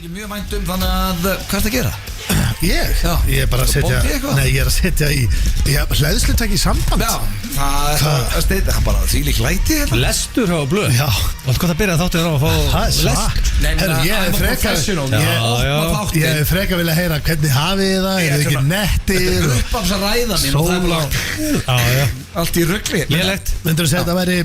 ekki mjög vænt þannig að, hvað ertu að gera? Ég er bara að setja Nei, ég er að setja í hlæðslutæki í samband Já, það steita bara því lík læti Lestur á blöð Já Allt hvað það byrja þáttu þér á að fá lest Herru, ég hef freka vilja heyra hvernig hafið þið það, eru ekki nettir Uppáms að ræða mín Sóla Allt í rugli Lélegt Myndur þú segja að það væri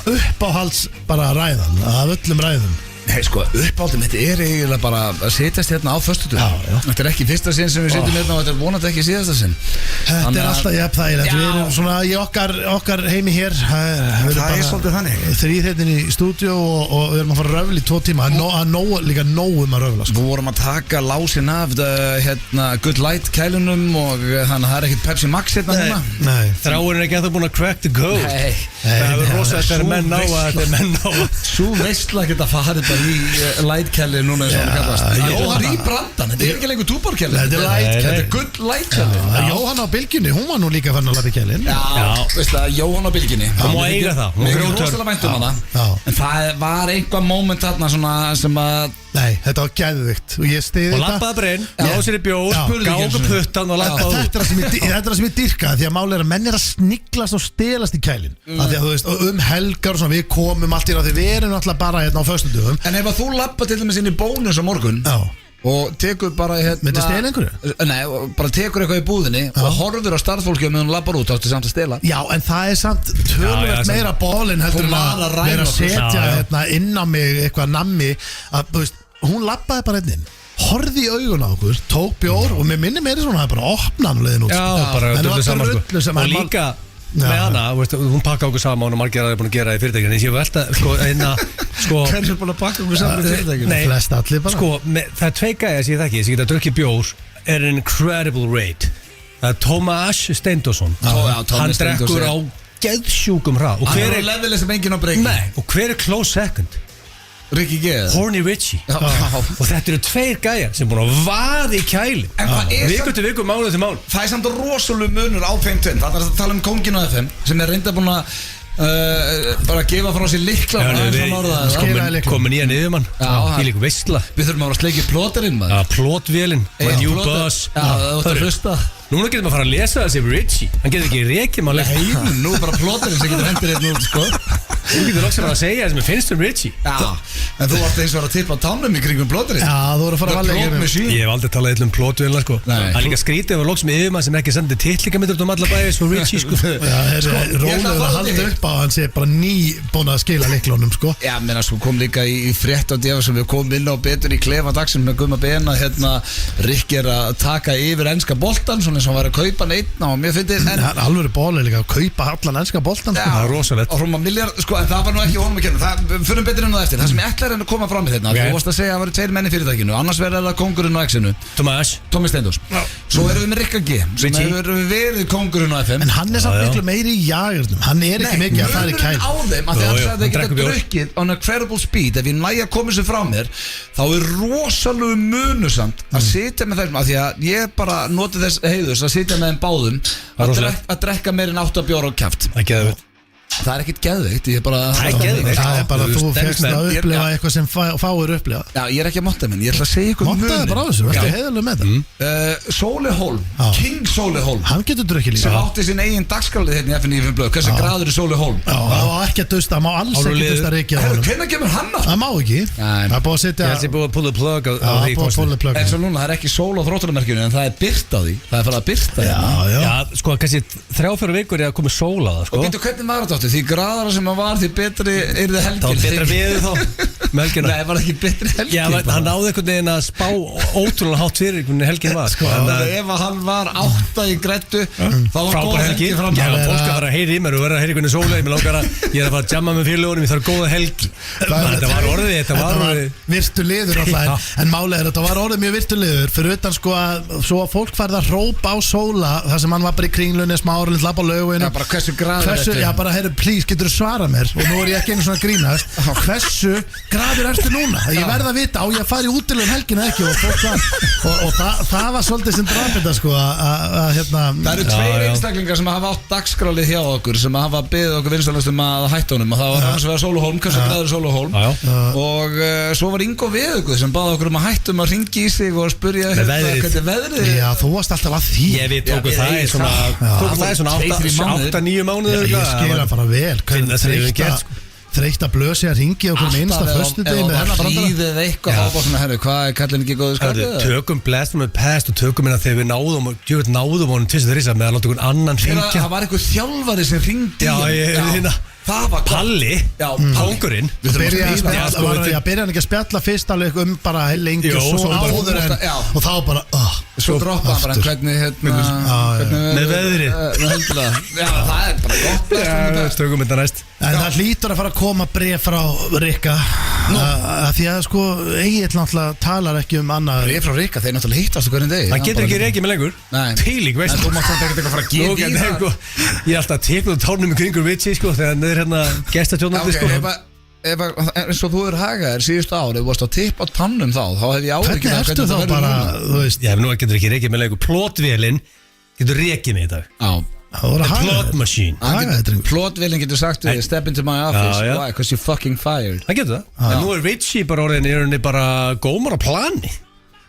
uppáhalds bara ræðan af öllum ræðum Nei sko, uppáldum, þetta er eiginlega bara að setjast hérna á föstudag Þetta er ekki fyrsta sinn sem við setjum hérna og þetta er vonandi ekki síðasta sinn Þetta er alltaf jafn þægilegt Við erum svona í okkar heimi hér Það er svolítið þannig Þríþettin í stúdíu og við erum að fara að röfla í 2 tíma Líka nóg að röfla Við vorum að taka lásin af Good Light kælunum og þannig að það er ekkert Pepsi Max hérna núna Þráin er ekki að það búin að crack the code Það er rosa þetta er menn á Svo veistla geta farið í lightkelli núna eins og það kallast Jóhann í brandan, þetta er ekki lengur túborkelli Þetta er lightkelli Þetta er good lightkelli Jóhann á bylgjunni, hún var nú líka fann að lappa í kellin Já, veist það, Jóhann á bylgjunni Hún má eiga það Mér er rosalega vænt hana En það var einhvað moment þarna sem að Nei, þetta var gæðvikt og ég stiði þetta Og lappaði bara inn, náðu sér í bjór, gáðu puttan og lappaði út Þetta er það sem ég dyrka því að máli er að menn er að sniglast og stelast í kælin Því að þú veist, helgar og svona, við komum allt í ráð því við erum alltaf bara hérna á föstudöfum En ef að þú lappa til dæmis inn í Bónus á morgun og tekur bara Myndi stela einhverju? Nei, bara tekur eitthvað í búðinni og horfður á starfsfólki og meðan lappar út áttu samt að stela Já, en það er samt tölvöld meira bólin heldur en að vera að setja inn á mig eitthvað nammi að, þú veist, hún lappaði bara inn horfði í augun á okkur, tók bjór og mér minni meiri svona, það er bara opnan og leiðin út Já, bara drullu saman sko Og líka með hana, hún pakka okkur saman og margir aðeins búin að gera í fyrirtækinu En ég velta, Hvernig er búin að pakka okkur saman í fyrirtækinu? Nei, flest allir bara Sko, það er 2 gæjar sem ég þekki sem geta að drukki bjór er an incredible rate Það er Tómas Steindórsson Hann drekkur á geðsjúkum hrað Hann er á levelið sem enginn á breyki Nei, og hver er close second? Rikki G Horny Richie Og þetta eru 2 gæjar sem búin að vaða í kæli Viku til viku, mánuð til mánuð Það er samt rosalega munur á þeim tveim Það er að tala um kóngin á FM sem er reynda búin að bara að gefa frá sér lykla Komin í að niðurmann Í líka veistla Við þurfum að vera að sleikja plóterinn Plótvélinn New Buzz Það er að hlusta Núna getum við að fara að lesa þessi Richie Hann getur ekki reykjum að lesa Nú er bara plóterinn sem getur hendur hérna út sko Þú getur loks að fara að segja það sem ég finnst Richie En þú vart eins og að tippa tánum í kringum plóterinn Já, þú voru að fara að valja Ég hef aldrei talað um plótvélina sko Það er líka skrítið og loks með yfirmann sem ekki sendið titlingamittur um alla bæði svo Richie sko Rólegur að halda upp á hann sé bara búin að skila lyklunum sko Já, menn að kom líka í frétt á djöfa sem við komum inn á betur í klefa dagsinn með Gumma Ben að Rikki er að taka yfir enska boltan svona eins og hann var að kaupa neitt og mér finnir alveg bóli líka að kaupa allan enska boltan sko. Það er rosalegt og rúma miljard, sko, en það var nú ekki honum að kenna það fyrir betur inn á eftir, það sem ég ætlar að koma fram með þetta þú varst að segja að það væri 2 menn í fyrirtækinu annars verður það kóngurinn á X-inu Tómi Steindós svo erum við með Rikka G sem hefur verið kóngurinn á FM en hann er samt miklu meiri í jagurnum hann er ekki mikið að fara í kæl á þeim að því að það geta drukkið on incredible speed ef ég næja að koma sér frá mér þá er rosalega munusamt að sitja með þeim að því að ég bara noti þess heiðus að sitja með þeim báðum að drekka meir en 8 bjór á kjaft það er ekkert geðveikt ég er bara það er bara þú fegst að upplifa eitthvað sem fáir upplifa já ég er ekki að motta minn ég ætla að segja ykkur mottaði bara á þessu verður heiðalega með það Sóli Hólm King Sóli Hólm hann getur drukkið líka sem átti sin eigin dagskrálið hérna í FNÍ blöð hversu graður er Sóli Hólm það má ekki að dusta það má alls ekki dusta Rikki hvernig kemur hann á það má ekki það er búið að setja ég held að ég búið að pulla plug eins og núna það er ekki sól á þróttunarmerkjunu en það er byrt á því það er farið að byrta já sko kannski 3-4 vikur er að koma sól á það sko og býttu hvernig var þetta átti því graðara sem hann var því betri er það helgin þá betra við þá melgina nei var ekki betri helgin já hann náði einhvern veginn að spá ótrúlega hátt fyrir einhvern helgin var sko ef hann var 8 í grettu þá var góð helgi já fólk að fara að heyra í mér og vera að heyra einhvern sóla ég er að fara að jamma með félögunum ég þarf góða helgi þetta var virtu liður alltaf en málega þetta var orðið mjög virtu liður fyrir utan sko að svo að fólk færði að rópa á sóla þar sem hann var bara í kringlunni smáralind labba á lauginu já bara hversu graður já bara heyru please, getur þú svara mér og nú ég ekki einu svona grínast hversu graður ertu núna? Ég verð að vita, á ég að fara í útilegum helgina ekki og það var svolítið sem draf þetta sko Það eru tveir einstaklingar sem hafa átt dagskrálið hjá okkur sem hafa beðið okkur vinsalast að hætta honum og það var hans vegar Sólu Hólm, hversu graður Sólu Hólm og svo var Ingo Veðuguð sem baði okkur að hættum að ringi í sig og spyrja hvernig veðrið. Já, þú varst alltaf að því. Við tókum það í svona 8-9 mánuður. Ég skil að fara vel þreytt að blösi að ringi okkur með einsta föstudegi með hennar tíðið eitthvað þá bara svona, herru, hvað kallin ekki góðu skallið? Tökum Blast from the Past og tökum hérna þegar við náðum honum til þess að risa með að láta einhvern annan ringja. Það var eitthvað þjálfari sem ringdi það var Palli, Pangurinn. Byrja hann ekki að spjalla fyrst alveg bara heil lengi og svo áður og þá bara svo droppa hann bara hvernig með veðrið. Já, það er bara gott. Tökum þetta næst. En það hlýtur að fara að koma bréf frá Rikka því að sko Egill náttúrulega talar ekki annað. Bréf frá Rikka, þeir náttúrulega hittast hvernig degi. Hann getur ekki reikið með lengur. Tílík, veist þú mátt ekkert eitthvað fara að gefa í það. Ég er alltaf að tekla tánum í kringur vitsi sko þegar það er hérna gestatjónandi sko. Eins og þú er hagaðir síðustu ár ef þú varst að tippa á tannum þá hef ég áhyggjur hvernig ertu þá bara, þú veist. Já, nú getur ekki reikið með lengur. Plotvélinn getur reikið með í dag. Plot machine. Plotvélinn getur sagt við step into my office, why, because you fucking fired. Það getur það. En nú er Richie bara orðinni bara gómar á plani.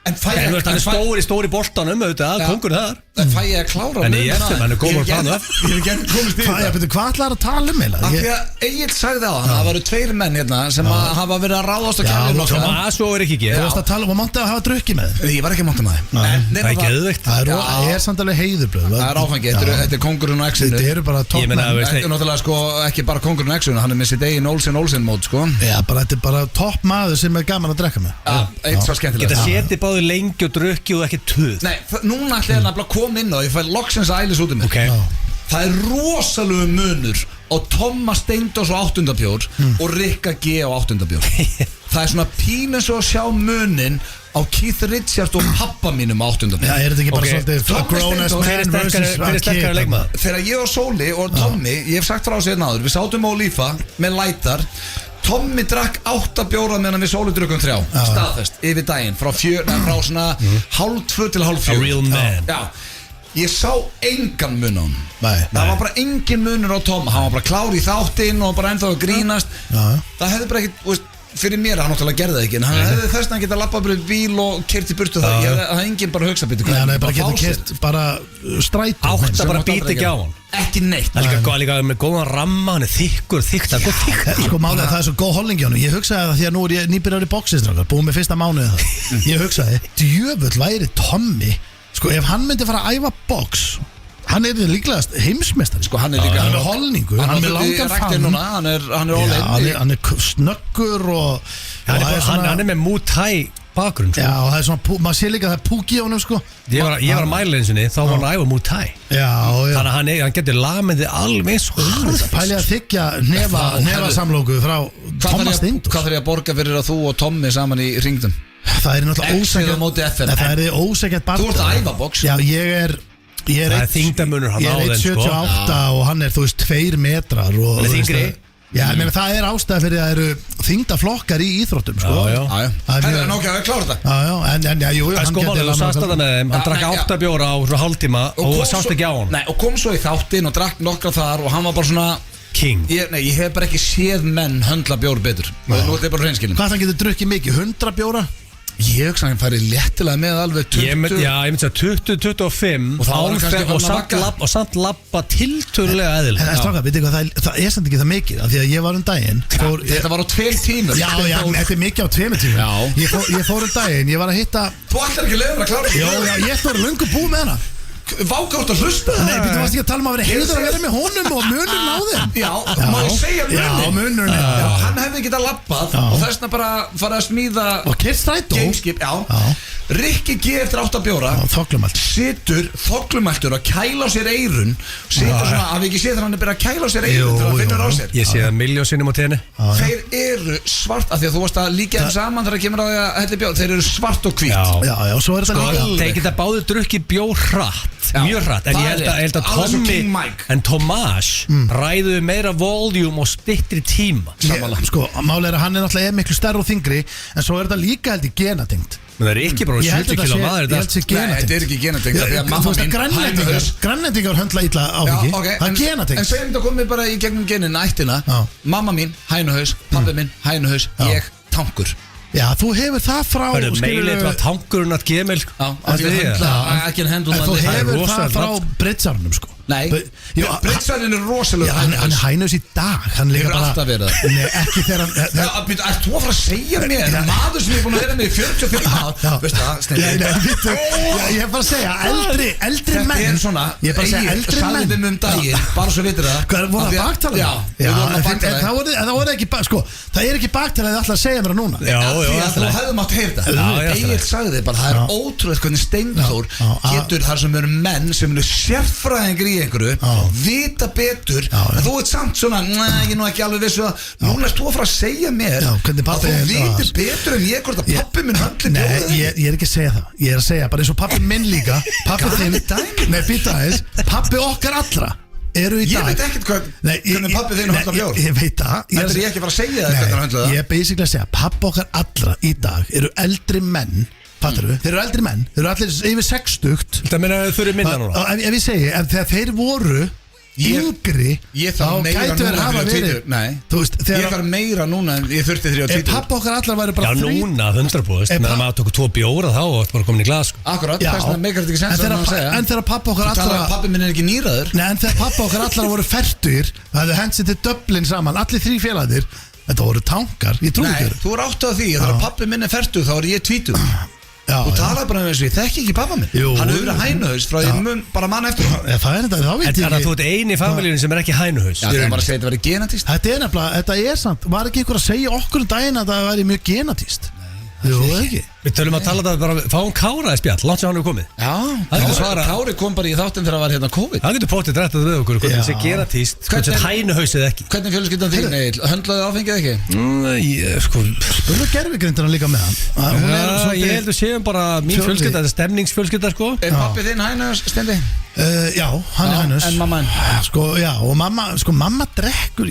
En hann er stóri boltanum auðvitað, kongurinn þar. En fæ ég að klára hann er gómar á planu. Ég hef ekki komist í það. Hvað ætlar að tala um eiginlega? Af því að Egill sagði á hann, það varu tveir menn hérna sem hafa verið að ráðast á kærleika. Já, svo er ekki Þú varst að tala og mátti að hafa drukkið með þið. Ég var ekki að mátti með þið. Það er geðveikt. Það er samt alveg heiðurblöð. Það er áfengi, þetta er kongurinn og exinu. Þetta eru bara toppmenn. Náttúrulega sko ekki bara kongurinn og exinu, hann er með sitt eigin Olsen mót sko. Já, bara þetta er bara topp maður sem er gaman að drekka með. Eitt svo skemmtilegt. Geta setið báði lengi og drukkið og ekki tuð. Nei, núna ætla ég að koma inn og ég fæ loksins að ælis út um mig. Það er rosalegu munur á Thomas Steindós og 8. bjór og Rikka G á 8. bjór. Það er svona pínu svo að sjá munin á Keith Richards og pappa mínum á 8. bjór. Já, er þetta ekki bara svolítið grown as man versus Kid? Þegar ég og Sóli og Tommy, ég hef sagt frá sér náður, við sátum á Lífa með lætar. Tommy drakk 8 bjóra meðan við Sóli drukkum 3 staðfest yfir daginn frá svona 1:30 til 1:30. A real man. Já. Ég sá engan mun á hann. Það var bara engin munur á Tom. Hann var bara klár í þáttinn og bara ennþá að grínast. Það hefði bara ekkert, fyrir mér hann náttúrulega gerði það ekki, en hann hefði þess að geta lappað bara í bíl og kert í burtu það. Það hefði enginn bara hugsað býttu. Nei, hann hefði bara getað kert bara strætó. Átt að bara býta ekki á hann. Ekki neitt. Það er líka með góðan ramma, hann er þykkur, Sko málega það er svo góð holdningi á hann. Ég hugsaði það því að nú er ég nýbyrjar í boxistrákar, búið með fyrsta mánuði það. Ég hugsaði, djöfull væri Tommy, sko ef hann myndi fara að æfa box, hann er líklegast heimsmeistari. Sko hann er líka hann er holningu, hann er langan fann. Hann er hann er snöggur og hann er með Muay Thai bakgrunn. Já, og það er svona, maður sé líka það er púki á honum sko. Ég var að mæla einsinni, þá var hann að æfa Muay Thai. Já. Þannig að hann getur lamið þið alveg svo. Pæli að þykja nefasamlóku frá Thomas Steindós. Hvað þarf ég að borga fyrir að þú og Tommy saman í ringdum? Það er náttúrulega ósækjart barndað. Þú ert að æfa box. Já, ég er það er þyngdamunur hann á þeim sko. 1,78 og hann er 2 metrar og þyngri. Já, ég meina það er ástæða fyrir að það eru þyngdaflokkar í íþróttum sko. Já. Það er nokkað að klára þetta. Já, jú, hann getur þú sast þetta með þeim, hann drakk 8 bjóra á svona hálftíma og sást ekki á hann. Nei, og kom svo í þáttinn og drakk nokkra þar og hann var bara svona king. Ég hef bara ekki séð menn höndla bjór betur. Nú er þetta bara hreinskilin. Hvað það getur drukkið mikið? 100 bjóra? Ég hugsa að hann færi léttilega með alveg 20. Já, ég myndi að 20-25 og samt lappa tiltölulega eðilega. En strákar, veitu hvað, það er samt ekki það mikið af því að ég var daginn Þetta var á 2 tímur. Já, þetta er mikið á 2 tímum. Ég fór daginn, ég var að hitta. Þú ætlar ekki að leiða að klára. Já, ég fór löngu búið með hana. Vákátt að hlusta. Nei, þú varst ekki að tala um að vera heiður að vera með honum og munurinn á þeim. Já, má ég segja munurinn? Já, munurinn. Hann hefði getað lappað og þessna bara farið að smíða og kert strætó gameskip, Rikki G eftir 8 bjóra situr þoglumæltur að kæla á sér eyrun. Situr svona, að við ekki séð þegar hann er byrjað að kæla á sér eyrun til að finna á sér. Ég sé það miljónsinnum á tenni. Þeir eru svart, af því að þú varst að líka þeim saman þegar kemur á því að helli bjór. Þeir eru svart og hvít. Já, svo er þetta líka. Þeir geta báðir drukkið bjór hratt. Mjög hratt, en ég held að Tommy en Tomás ræðu meira voljúm og styttri tíma. Sko, máli að hann náttúrulega miklu stærri og þingri, en svo þetta líka held ég genatengt. Men það ekki bara 70 kilo maður. Ég held sér genatengt. Þetta ekki genatengt. Þú veist að grænlendingar höndla illa áfengi. Það genatengt. En segjum þetta komið bara í gegnum genin ættina. Mamma mín, hænuhaus, pabbi minn, hænuhaus, ég, tankur. Já, þú hefur það frá meilið var tankurinn að gemil. Ekki hendla. Þú hefur það frá Britsarnum sko. Nei, Britsarinn rosalega hann hænuhaus í dag. Hann hefur alltaf verið það. Nei, ekki þegar hann Er þú að fara að segja mér maður sem er búin að vera með í 45 ár? Veistu það, Steindi? Ég er bara að segja eldri menn. Þetta er svona, ég er bara að segja eldri menn. Sagði við daginn, bara svo vitur það. Hvað, voru það baktalað? Já, við vorum að baktala. Það voru ekki, sko, það er ekki baktalað að alltaf segja mér það núna. Þú hefðum átt að heyra þetta. Egil sagði þig bara, það er ótrúlega hvernig Steindór getur þar sem eru menn sem eru sérfræðingar í einhverju vita betur, en þú ert samt svona ég er nú ekki alveg vissu að núna erst þú að fara að segja mér að þú vitir betur en ég hvort að pappi minn höndli bjóði. Nei, ég er ekki að segja það. Ég er að segja bara eins og pappi minn líka, pappi þinn, nei, býta aðeins, pappi okkar allra eru í dag. Ég veit ekkert hvernig pappi þinn höndla bjóð. Ég veit það. Þetta er ég ekki að fara að segja það hvernig hann höndla það. Ég er basically að segja, pappi okkar allra í dag eru eldri menn. Fattar þeir eru eldri menn, þeir eru allir yfir 60. Það meina þau eru minna núna. Ef ég segi, þegar þeir voru yngri, þá gætu þeir hafa verið. Nei, ég þarf meira núna en ég þurfti 30. Pappa okkar allar væri bara 3. Já, núna, 100%, meðan maður tók 2 bjóra þá og bara komin í glas. Akkurat, þess vegna meikar þetta ekki sens að maður segja. En þegar pappa okkar allra pappi minn er ekki nýraður. Nei, en þegar pappa okkar allra voru fertugir, það hefði hent sér til Dublin saman, allir 3 félagarnir. Þetta voru tankar, ég trúi ekki. Nei, þú er átt á því, þegar pappi minn er 40 þá er ég 20. Þú talar bara um þessu, ég þekki ekki pappa minn. Hann hefur verið hænuhaus frá því bara mann eftir. Það er þetta, þá veit ég ekki. En þú ert eini í familíunum sem er ekki hænuhaus. Já, það er bara að segja þetta væri genatíst. Þetta er nefnilega, þetta er samt. Var ekki einhver að segja okkur daginn að það væri mjög genatíst? Jú, ekki. Við tölum að tala þetta bara, fáum Kára í spjall, langt sem hann hefur komið. Já, Kári kom bara í þáttinn þegar það var hérna COVID. Það getur póttið rættað við okkur, hvernig það sé genatíst, hvernig það hænuhausið ekki. Hvernig fjölskyldan þín, Egill? Höndlaði áfengið ekki? Spurðu gervigrindina líka með hann. Ég held að séum bara mín fjölskylda, þetta er stemningsfjölskylda sko. Er pappi þinn hænuhaus, Steindi? Já, hann er hænuhaus. En mamma henn? Sko, já, og mamma drekkur,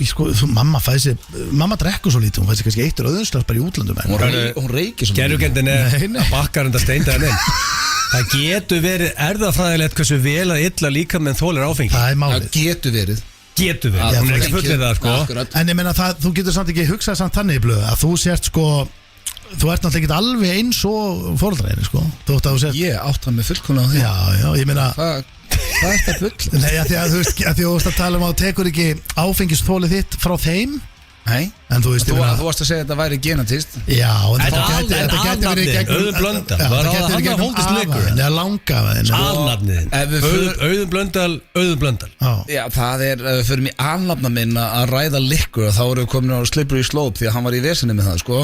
mamma drekkur svo lítið, hún fæði sér kannski 1 rauðinsglas bara í útlöndum. Hún reykir svo mikið. Að bakkar enda Steinda henni. Það getur verið erðafræðilegt hversu vel að illa líka með þólir áfengi. Það er málið. Það getur verið. Hún er ekki fullið það sko. En ég meina þú getur samt ekki hugsað samt þannig í blöðu að þú sért sko, þú ert náttúrulega ekki alveg eins og fóreldræðinni sko. Ég átt hann með fullkomlega á því. Já, ég meina Hvað er þetta full? Nei, þú veist að tala um að þú tekur ekki áfengisþólið þitt frá þeim. Nei, en þú veist þú varst að segja að þetta væri genatist. Já, en þetta gæti verið Auðun Blöndal. Það var að hann hóldist leikur. Eða langafaðin. Auðun Blöndal. Já, það er, ef við förum í alnafna minn að ræða leikur, þá erum við komin á Slippery Slope því að hann var í vesinni með það, sko.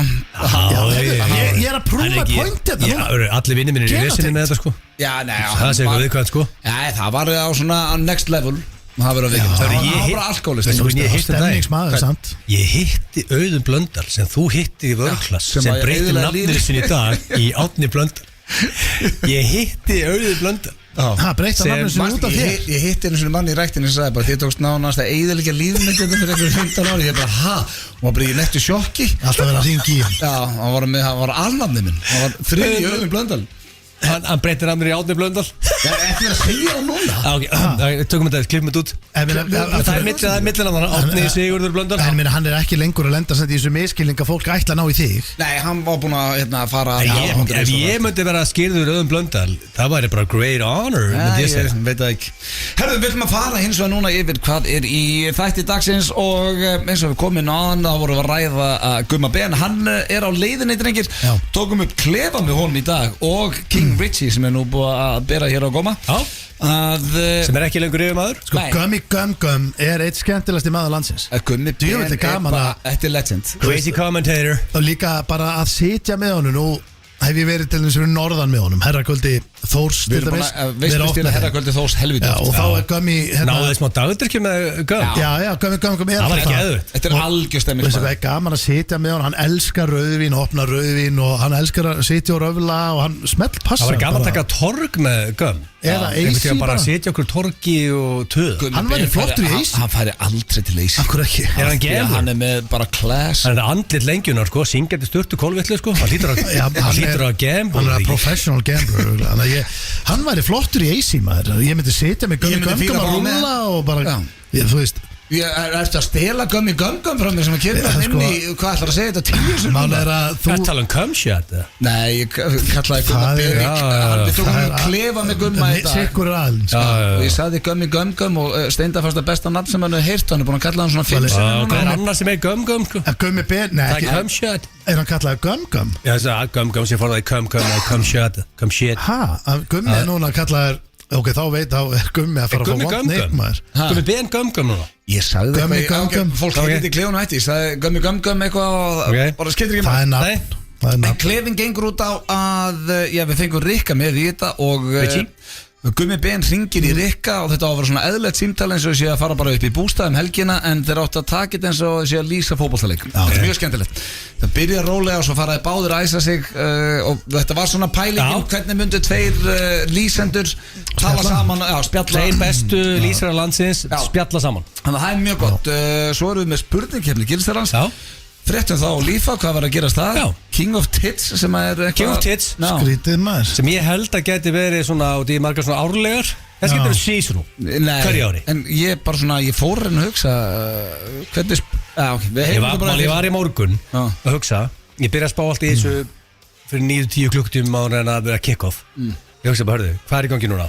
Ég er að prúfa pointið þetta. Allir vinnir minn er í vesinni með þetta, sko. Já, nei. Það sé eitthvað viðkvæmt, sko. Já, það var á svona next level. Það var bara alkoholist. Ég hitti Auðun Blöndal sem þú hitti í vörklass sem breytir nafnir sinni í dag í Árni Blöndal. Ég hitti Auðun Blöndal. Það breytir nafnir sinni út af þér. Ég hitti einu svona mann í ræktinni sem sagði bara þið tókst nánast að eyðileggja lífmyndina fyrir einhverjum 15 ári. Ég bara og hann bara í nettu sjokki. Alltaf verið að hringi í hann. Já, hann var alnafni minn. Hann var þriðji Auðun Blöndal. Hann breytir nafnir í Árni Blöndal. Ekki að segja það núna. Tökum þetta, klippum þetta út. Það er millinafnarna, Árni Sigurður Blöndal. En hann er ekki lengur að lenda í þessu miskilning að fólk ætla að ná í þig. Nei, hann var búin að fara. Ef ég myndi vera skýrður Auðun Blöndal, það væri bara great honor. Ég veit það ekki. Herðu, við viljum að fara hins vegar núna yfir hvað er í þætti dagsins og eins og við komum náðan, þá vorum við að ræða Gumma Ben. Hann er á leiðinni, drengir. Tókum upp klefa með honum í dag og King Richie sem er nú búið að bera hér á góma sem er ekki lengur yfir maður sko. Gummi Gum er eitt skemmtilegasti maður landsins. Gummi Ben er bara, þetta er legend, crazy commentator og líka bara að sitja með honum. Nú hef ég verið til þess að norðan með honum Herrakvöldi Þórs Við erum búin að veistlustýra Herrakvöldi Þórs helviti og þá Gummi Náðu þið smá dagdrykju með Gum? Já, Gummi Það var ekki eðvöld Þetta er algjörstemming Það er gaman að sitja með hann elskar rauðvín, opna rauðvín og hann elskar að sitja og röfla og hann smelt passa Það var gaman að taka torg með Gum Eða AC bara að sitja okkur torgi og töð Hann væri flottur í AC Hann færi aldrei til AC Akkur ekki Er hann gemur? Hann með bara class Hann andlit lengjunar sko, syngjandi sturtu kólvillu sko Hann hlýtur að gamble Hann er professional gambler Hann væri flottur í AC maður Ég myndi sitja með Gummi að rúlla og bara, þú veist Ertu að stela Gummi frá mér sem að kemur hann inn í hvað ætlar að segja þetta 10 sekúndur? Mál er að þú Hvað tala cum shot? Nei, ég kallaði Gummi Við tókum að klefa með Gumma í dag Sikkur aðeins og ég sagði Gummi og Steindar fannst að besta nafn sem hann hefði heyrt hann er búin að kalla hann svona 5 sinni Hvað er annar sem er Gum sko? Gummi Ben, nei Það er cum shot Er hann kallaði Gum? Já, það er Gum sem forðaði cum shot Cum shit Ha, Gummi er núna kallaði Ok, þá er Gummi að fara að fá vant neitt maður Gummi Ben Gum núna Ég sagði Gummi eitthvað Fólk hefði í klefun og hætti Ég sagði Gummi eitthvað Bara skildir ekki Það er nafn En klefin gengur út á að við fengum Rikka með í þetta og Gummi Ben ringir í Rikka og þetta á að vera svona eðlilegt símtal eins og sé að fara bara upp í bústað helgina en þeir áttu að taka þetta eins og sé að lýsa fótboltaleik Þetta er mjög skemmtilegt Það byrja rólega og svo faraði báður að æsa sig og þetta var svona pælingin hvernig myndu tveir lýsendur tala saman, spjalla Tveir bestu lýsara landsins spjalla saman Þannig að það er mjög gott Svo erum við með spurningkeppni Gilsarans Fréttum þá Lífa, hvað var að gerast það? King of Tits sem er King of Tits Skrítið maður sem ég held að geti verið svona út í margar svona árlegar það getur verið seasonal hverju ári En ég bara svona, ég fór að hugsa hvernig Ég var í morgun að hugsa ég byrja að spá allt í þessu fyrir 9-10 klukktum áður en að vera kick-off Ég hugsa bara, hörðu, hvað er í gangi núna?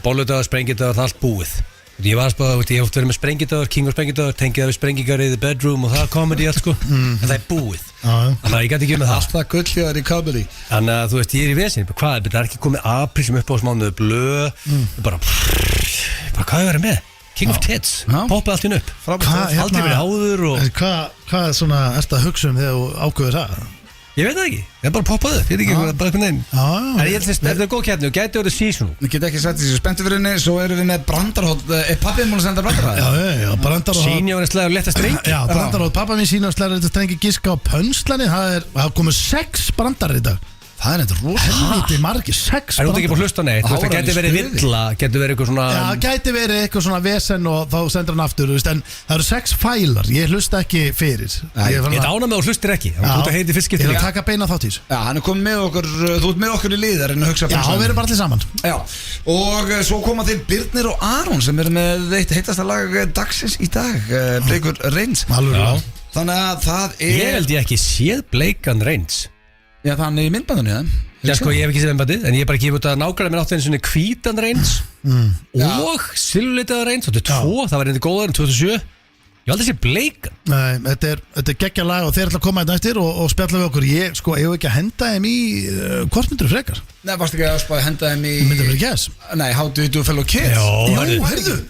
Bolludagur, sprengidagur, það er allt búið Ég var að spá, ég hef oft verið með sprengidagur, King of sprengidagur, tengið það við sprengingar í the bedroom og það er comedy allt sko en það er búið Þannig að ég gæti ekki með það Allt það gulljar í comedy Þannig að þú veist, ég er í vesin Hvað, það er ekki komið apríl sem upp á smánuðu blöð bara hvað er verið með? King of Tits, poppaði allt inn upp Aldrei verið áður og Hvað er svona, ertu að hugsa þegar þú ákveður það? Ég veit það ekki, ég bara poppaði upp, ég veit ekki bara einhvern veginn En ég held að þetta er góð keppni og gæti verið seasonal Ég get ekki sagt þessi spenntu fyrir henni, svo erum við með brandarhótt Pappið múin að senda brandarhótt? Já, brandarhótt Sýnjóðin slæður letta strengi Já, brandarhótt, pappa mín sýnjóðin slæður letta strengi giska á pönslani Það komið 6 brandar í dag Það er eitthvað rosalítið margir 6 Það er út ekki búin að hlusta neitt Það gæti verið villa, gæti verið eitthvað svona Já, gæti verið eitthvað svona vesen og þá sendur hann aftur En það eru 6 fælar, ég hlusta ekki fyrir Ég dána með og hlustir ekki Þú ert að heiti fyrstskipti Ég vil taka beina þátt í þessu Já, hann er komið með okkur, þú ert með okkur í liðar en að hugsa Já, við erum bara allir saman Já, og svo koma til Birnir og Aron sem eru með eitt heitasta lag dagsins í dag Bleikur Reins Þannig að það er Ég held ég ekki séð Bleikan Reins Já, þannig í myndbandunni, Já, sko, ég hef ekki séð myndbandið En ég hef bara gefið út að nákvæmlega mér átti einu svona hvítan Reins Og silfurlitaðan Reins Þetta er 2, það var reyndi góðar 2007 Ég held að sé Bleikan Nei, þetta er geggja lag og þeir ætla að koma þetta eftir og spjalla við okkur Ég, sko, ég hef ekki að henda þeim í hvort myndur frekar? Nei, varst ekki að spáði henda þeim í Myndur fyrir gæs? Nei, How Do You Do Fellow Kids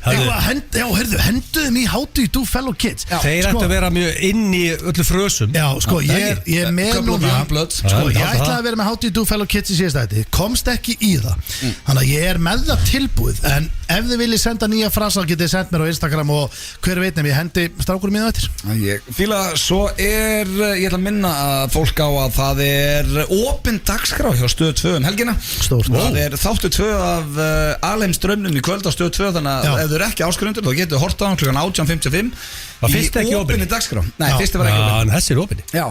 Heyrðu, hendu þeim í How Do You Do Fellow Kids Þeir ættu að vera mjög inn í öllu frösum Já, sko, ég er með núna Sko, ég ætlaði að vera með How Do You Do Fellow Kids í síðast ætti Komst ekki í það Þannig að ég er með það tilbúið En ef þið viljið senda nýja frasa getið þið sendt mér á Instagram og hver veit nefn ég hendi strákurum mínu eftir Ég fíla, svo ég ætla að minna að fólk á að það er opin dagskrá hjá Stöð 2 helgina Stórt Það er þáttu 2 af Alheimsdraumnum í kvöld á Stöð 2 Þannig að ef þú er ekki áskrundur þá getur horta á hann kl. 18:55 Var fyrst ekki opinni dagskrá Nei, fyrst var ekki opinni En þessi er opinni Já,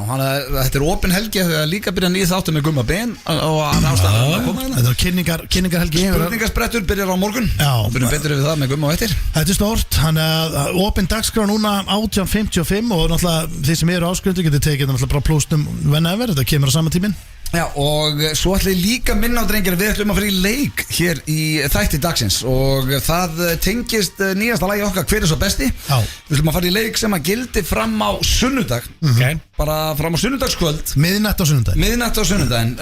þetta er opin helgi þegar líka byrja nýð þáttu með Gumma Ben og Þetta er kynningarhelgi Spurningarsprettur byrjar á morgun Byrjum betur yfir það með Gumma og eftir Þetta er stórt, hann er opin dagskrá núna 18:55 og náttúrulega þið sem eru áskrundur getur tekið náttúrulega bara plústum whenever, þetta kemur á sama tímin Já, og svo ætla ég líka að minna á drengir við ætlum að fara í leik hér í þætti dagsins og það tengist nýjasta lagi okkar Hver er svo besti? Já. Við ætlum að fara í leik sem að gildi fram á sunnudag bara fram á sunnudagskvöld. Miðnætt á sunnudaginn.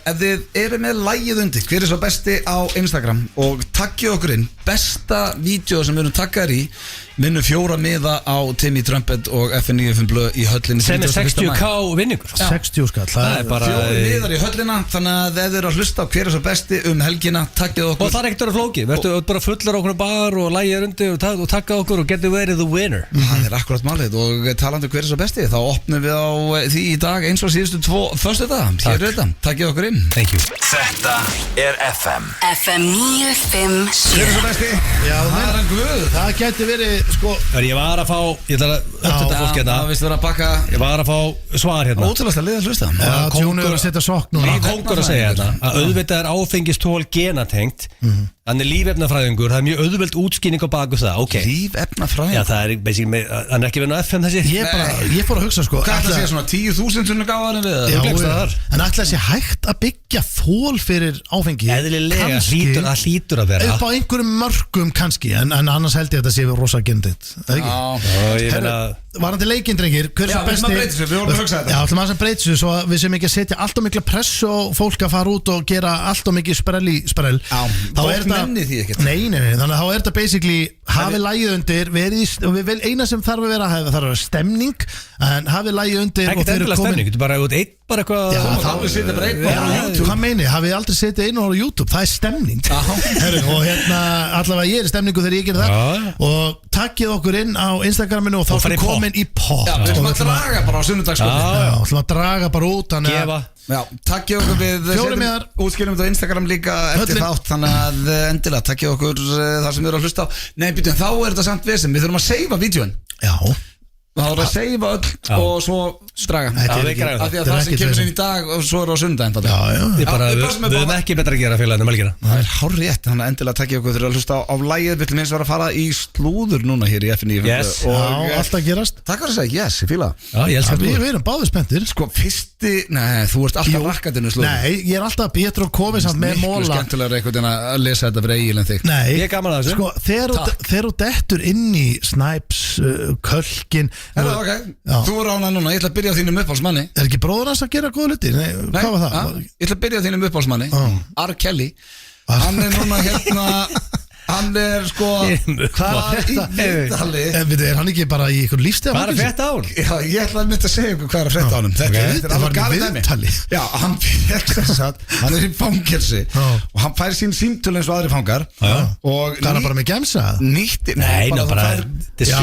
Ef þið eru með lagið undir, hver er svo besti á Instagram, og takkið okkur inn besta vídeo sem við erum takkaðir í, vinnu 4 miða á Timmy Trumpet og FN95 blöð í höllinni sem er 60k vinningur. 60 skall, það er bara 4 miðar í höllina. Þannig að ef þið eru að hlusta á hver er svo besti helgina, takkið okkur. Og það er ekkert að vera flókið, verður bara fullar okkur bar og lagið undir og takkað okkur og getur verið the winner. Það er akkurat málið. Og talandi hver er svo besti, þá opnum við á því í dag eins og síðustu 2 föstudag. Hér er þetta, takkið okkur inn. Thank you. Þetta er FM 957. Hver er svo besti? Já, það gæti verið sko. Ég var að fá, ég ætla að uppdata fólk hérna. Ég var að fá svar hérna. Ótrúlega að liða að hlusta. Tjónu er að setja sokk núna. Kóngur að segja þetta, að auðvitað er áfengistól genatengt. Hann er lífefnafræðingur, það er mjög auðveld útskýning á baku það, ok. Lífefnafræðingur? Já, það er basically, hann er ekki verið á FM þessi. Ég fór að hugsa sko. Hvað ætla að segja svona 10.000 svona gáðan við? En ætla að sé hægt að byggja þól fyrir áfengi? Eðlilega, það hlýtur að vera. Upp á einhverjum mörgum kannski, en annars held ég að þetta sé rosa genditt. Varandi leikinn, drengir, hver er besti? Við vorum að hugsa þetta. Já, ætlum að breyta þessu svo að við sem ekki að setja allt og mikla pressu á fólk að fara út og gera allt og mikið sprell. Fólk menni því ekkert. Nei, þannig að þá er þetta basically hafið lagið undir, og eina sem þarf að vera, það þarf að vera stemning, en hafið lagið undir. Ekkert endilega stemning, þú bara út einn bara eitthvað. Já, þá við setja bara einn á YouTube. Hvað meini, hafið aldrei setið inn á YouTube, það er stemning. Og hérna, allavega ég er í stemningu þegar ég gerir það. Og takkið okkur inn á Instagraminu og þá fyrir komin í pott. Já, við ætlum að draga bara á sunnudagskvöldi. Já, við ætlum að draga bara út. Gefa. Já, takkið okkur við 4 miðar. Útskýrum þetta á Instagram líka eftir þátt. Þannig að endilega takkið okkur þar sem við erum að hlusta á. Nei, býtum, þá er þetta samt vesinn. Við þurfum að seifa vídeoin. Já. Það voru að seifa öll og svo draga. Af því að það sem kemur inn í dag og svo er á sundaginn. Við höfum ekki betra að gera félaginu melgina. Það er hárrétt, þannig að endilega takkja okkur fyrir að hlusta á lagið. Við ætlum eins og að fara í slúður núna hér í FN95. Yes. Já, alltaf gerast. Takk fyrir að segja, yes, ég fíla. Já, ég elskar slúður. Við erum báðir spenntir. Sko, nei, þú ert alltaf rakkatinn slúður. Nei, ég er alltaf betur og komið samt með móla. Miklu skemmtilegur einhvern veginn að lesa þetta fyrir Egil en þig. Nei, ég er gaman að þessu. Sko, þegar þú dettur inn í Snipes, Kölkin. Þú er ánað núna, ég ætla að byrja á þínum uppáhaldsmanni. Er ekki bróður hans að gera góða hluti? Nei, hvað var það? Ég ætla að byrja á þínum uppáhaldsmanni, R. Kelly. Hann er núna hérna, hann er sko, hvað í viðtali? Er hann ekki bara í einhverjum lífstíða? Hvað er að frétta á hann? Já, ég ætla að mynda að segja ykkur hvað er að frétta á hann. Þetta er alveg galið dæmi. Já, hann fekk þess að, hann er í fangelsi og hann fær sín símtölu eins og aðri fangar. Og hann er bara með gemsa? Nýtti, nei, þetta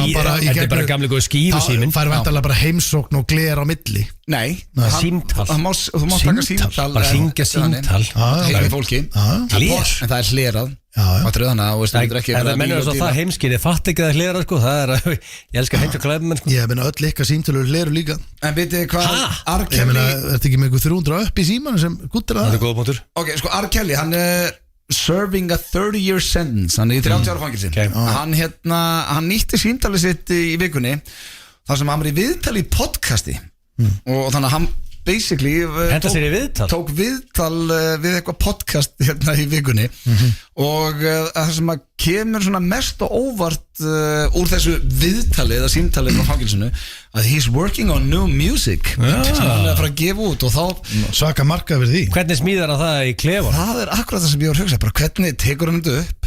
er bara gamlega góð skífu síminn. Það fær vantarlega bara heimsókn og gler á milli. Nei, símtal. Þú mást taka símtal. Bara hringja símtal. Heiði fólki. En það er hlerað. Það mennur þess að það heimskir. Ég fatt ekki að það hlera sko. Ég elskar heimt og klæðum sko. Ég meina öll ykkar símtölu hleru líka. En veitir hvað R. Kelly, ég meina, er þetta ekki með eitthvað 300 upp í símanu sem guttir að það? Það er góða punktur. Ok, sko R. Kelly, hann er serving a 30-year sentence. Hann er í 30 ára fangilsi. Hann nýtti símtalið sitt í vikunni þar sem hann var í viðtali í podcasti. Og þannig að hann basically tók viðtal við eitthvað podcast hérna í vikunni. Og það sem að kemur svona mest og óvart úr þessu viðtali eða símtali frá fangilsinu að he's working on new music sem hann er að fara að gefa út og þá svaka marka yfir því. Hvernig smíðar hann það í klefa? Það er akkurat það sem ég var að hugsa, bara hvernig tekur hann þetta upp.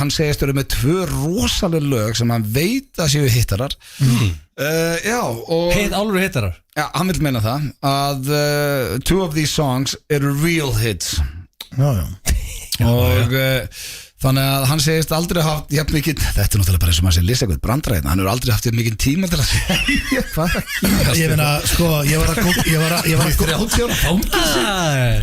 Hann segist verið með 2 rosaleg lög sem hann veit að séu hittarar. Alveg hittarar? Já, hann vil meina það að 2 of these songs eru real hits. Og þannig að hann segist aldrei haft jafn mikið, þetta er náttúrulega bara eins og maður sé lýsa eitthvað brandræðin, hann hefur aldrei haft jafn mikið tíma til að segja hvað það ég meina, sko, ég var að 30 ára fangilsi.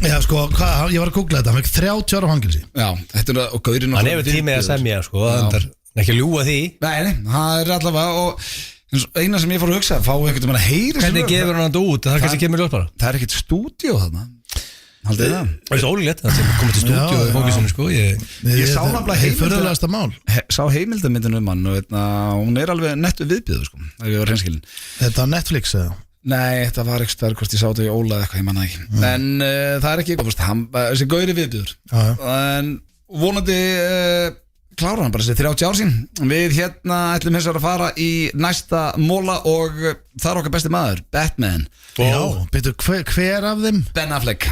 Já, sko, ég var að googla þetta, hann fekk 30 ára fangilsi. Já, þetta er og gaurinn hann hefur tímið að semja, sko, það er ekki að ljúga því. Nei, það er allavega og eina sem ég fór að hugsa, fá einhvern veginn að heyri. Hvernig gefur hann þetta út, það kannski kemur ljós bara. Það er ekkert stúdíó þarna. Haldið það? Það er svo ólíklegt að það komið til stúdíu í fókusinu sko. Ég sá náttúrulega sá heimildamyndinu hann og hún er alveg nettu viðbjöðu sko, ef ég var hreinskilin. Þetta var Netflix eða? Nei, þetta var ekki stær, hvort ég sá þetta í Óla eða eitthvað, ég manna ekki. En það er ekki, þessi gauri viðbjöður. En vonandi klára hann bara þessi 30 ár sín. Við ætlum hins vegar að fara í næsta móla og það okkar besti maður, Batman. Já, betur hver af þeim? Ben Affleck.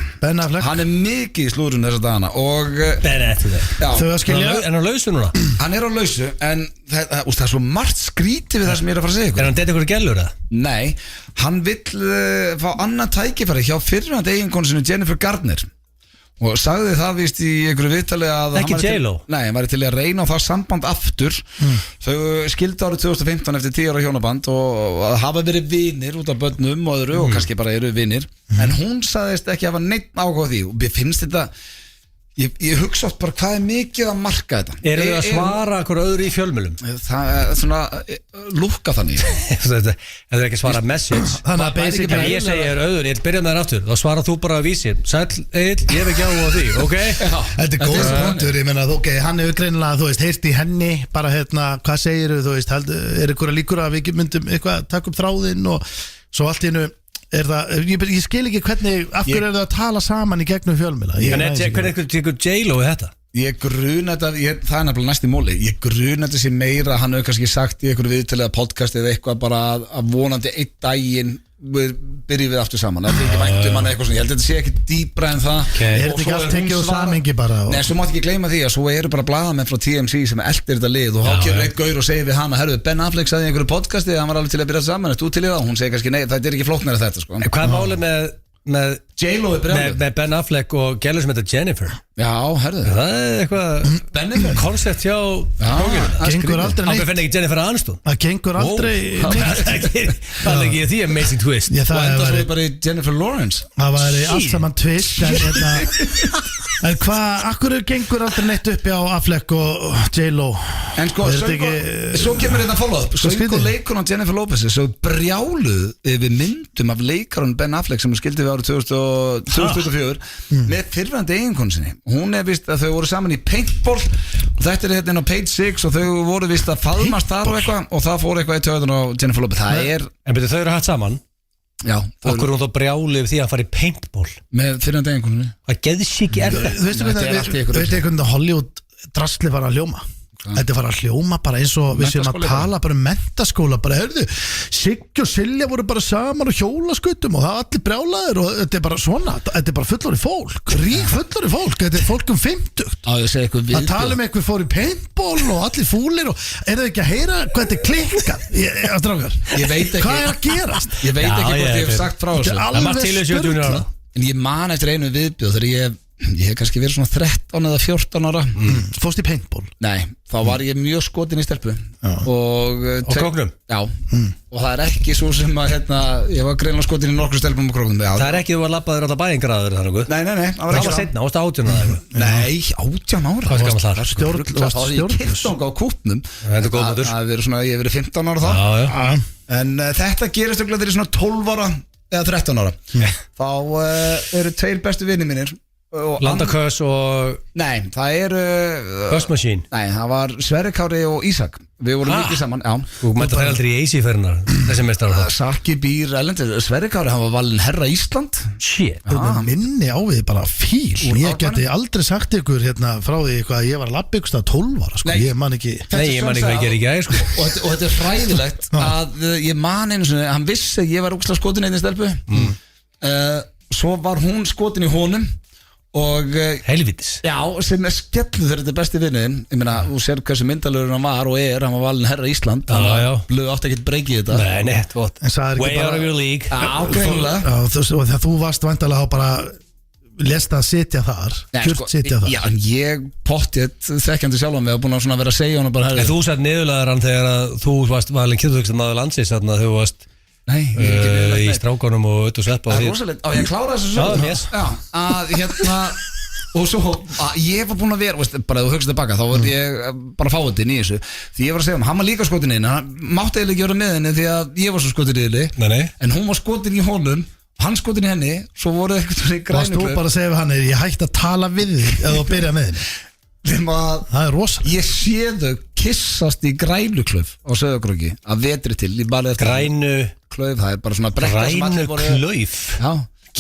Hann mikið í slúrun þessa dagana og Ben Affleck. Þau að skilja. Er hann á lausu núna? Hann er á lausu, en það er svo margt skrítið við það sem ég er að fara að segja ykkur. Er hann deytt ykkur gælur eða? Nei, hann vill fá annað tækifæri hjá fyrrverandi eiginkonu sinu Jennifer Garner og sagði það víst í einhverju viðtali að ekki J-Lo? Nei, hann væri til að reyna á það samband aftur. Þau skildu árið 2015 eftir 10 ára hjónaband og hafa verið vinir út af börnum og öðru og kannski bara eru vinir en hún sagðist ekki hafa neitt áhuga á því og mér finnst þetta Ég hugsa oft bara hvað er mikið að marka þetta. Eru þið að svara okkur öðru í fjölmjölum? Það er svona lúkka þannig. Þetta er ekki að svara message. Þannig að basically ég segi öður, ég byrja með þér aftur. Þá svarar þú bara að vísi. Sæll, Egill, ég hef ekki áhuga á því, ok? Þetta er góð punktur, ég meina, ok, hann hefur greinilega, þú veist, heyrt í henni, bara hvað segirðu, þú veist, er ykkur að líkur að við myndum eitthvað taka upp þráðinn og svo allt í einu ég skil ekki hvernig af hverju eru þau að tala saman í gegnum fjölmiðla. Hvernig tekur J-Lo í þetta? Ég gruna þetta, það er nefnilega næst í móli. Ég gruna þetta sem meira, hann hefur kannski sagt í einhverju viðtalið eða podcast eða eitthvað bara að vonandi einn daginn byrjum við aftur saman. Það er ekki væntum hann eitthvað svona. Ég held að þetta sé ekki dýpra en það. Er þetta ekki allt tekið úr samhengi bara? Nei, svo mátt ekki gleyma því að svo eru bara blaðamenn frá TMZ sem eldir þetta lið og þá kemur eitt gaur og segir við hana, herru, Ben Affleck sagði í einhverju podcasti að hann var alveg til að byrja saman, ertu til í það? Og hún segir kannski nei, þetta er ekki flóknara þetta sko. Hvað er málið með J-Lo með Ben Affleck og gælur sem heitir Jennifer? Já, herðu það er eitthvað koncept hjá gengur aldrei neitt. Ákveð fenni ekki Jennifer Aniston? Það gengur aldrei það er ekki því amazing twist og enda svo bara í Jennifer Lawrence. Það var allt saman twist en hvað, akkur gengur aldrei neitt upp á Affleck og J-Lo? En sko, svo kemur þetta follow-up. Söng og leikurinn á Jennifer Lopez svo brjáluð við myndum af leikarinn Ben Affleck sem skildi við árið 2024 með fyrrverandi eiginkonu sinni. Hún vist að þau voru saman í paintball og þetta er hérna inn á page 6 og þau voru vist að faðmast þar og eitthvað og það fór eitthvað í töðun á Jennifer Lopez. En betur þau eru hægt saman? Já. Okkur hún þá brjálið því að fara í paintball með fyrrverandi eiginkonu sinni. Það geði sér ekki erfið. Þú veist hvernig Hollywood drasli var að hljóma? Þetta var að hljóma bara eins og við séum að tala bara um menntaskóla bara, hörðu, Siggi og Silja voru bara saman og hjólaskutum og það allir brjálaður og þetta er bara svona, þetta er bara fullorðið fólk, rík fullorðið fólk, þetta er fólk 50 að tala um eitthvað fór í paintball og allir fúlir og er það ekki að heyra hvað þetta er klikkað hvað er að gerast? Ég veit ekki hvort ég hef sagt frá þessu. Þetta er alveg spurning. En ég man eftir einu viðbjóð þegar ég hef kannski verið svona 13 eða 14 ára. Fórst í paintball? Nei, þá var ég mjög skotin í stelpu og króknum? Já, og það er ekki svo sem að ég var greinlega skotin í nokkru stelpum og króknum. Það er ekki þú að labbaður alltaf bæingraður þannig? Nei, það var setna, ástu 18 ára? Nei, 18 ára. Hvað skamma þar? Þá var ég kittanga á kútnum. Þetta er góð matur. Ég hef verið 15 ára þá. En þetta gerist þegar ég er svona 12 ára eða 13 ára. Þá eru tveir bestu vinir mínir Landakös og... Nei, það eru... Bössmaskín? Nei, það var Sverri Kári og Ísak. Við vorum mikið saman, já. Þú mætti það aldrei í AC-ferðinar, þessi mestar á það. Sakki býr erlendir. Sverri Kári, hann var valinn herra Ísland. Shit. Þetta minni á við bara fíl. Ég geti aldrei sagt ykkur frá því hvað ég var að labba ykkur stað 12 ára, sko. Ég man ekki... Nei, ég man ekki hvað ég ger ekki aðeins, sko. Og þetta er hræðilegt að ég man einu svona, hann vissi að ég var ógeðslega skotin einnig stelpu. Svo var hún skotin í honum og helvitis. Já, sem skellu þegar þetta er besti vinniðinn. Ég meina, þú sér hversu myndalögur hann var og hann var valinn herra Ísland. Já. Blöð átti ekkert breykið þetta. Nei, nett. Way out of your league. Já, greinilega. Og þegar þú varst væntanlega á bara lest að sitja þar. Sitja þar. Já, en ég pottið þekkjandi sjálfan mig og búin að vera að segja hann bara herri. En þú satt niðurlegaðar hann þegar þú varst valinn kynþjóðstum aður landsins þarna þegar þú varst í strákanum og öll og sveppa. Það er rosalegt. Á ég að klára þessu sögum? Já, og svo ég var búin að vera, bara þú hugst tilbaka, þá var ég bara fáiðinn í þessu. Því ég var að segja hann var líka skotin í henni, hann mátti eiginlega ekki vera með henni því að ég var svo skotin í henni, en hún var skotin í honum, hann skotin í henni, svo voruð eitthvað í grænuklöf. Varst þú bara að segja við hann, ég hætti að tala við þig eða að byrja með henni? Það er rosalega. Ég sé þau kissast í grænuklöf á Sauðárkróki að vetri til í balið Grænuklöf, það er bara svona brekka Grænuklöf? Já.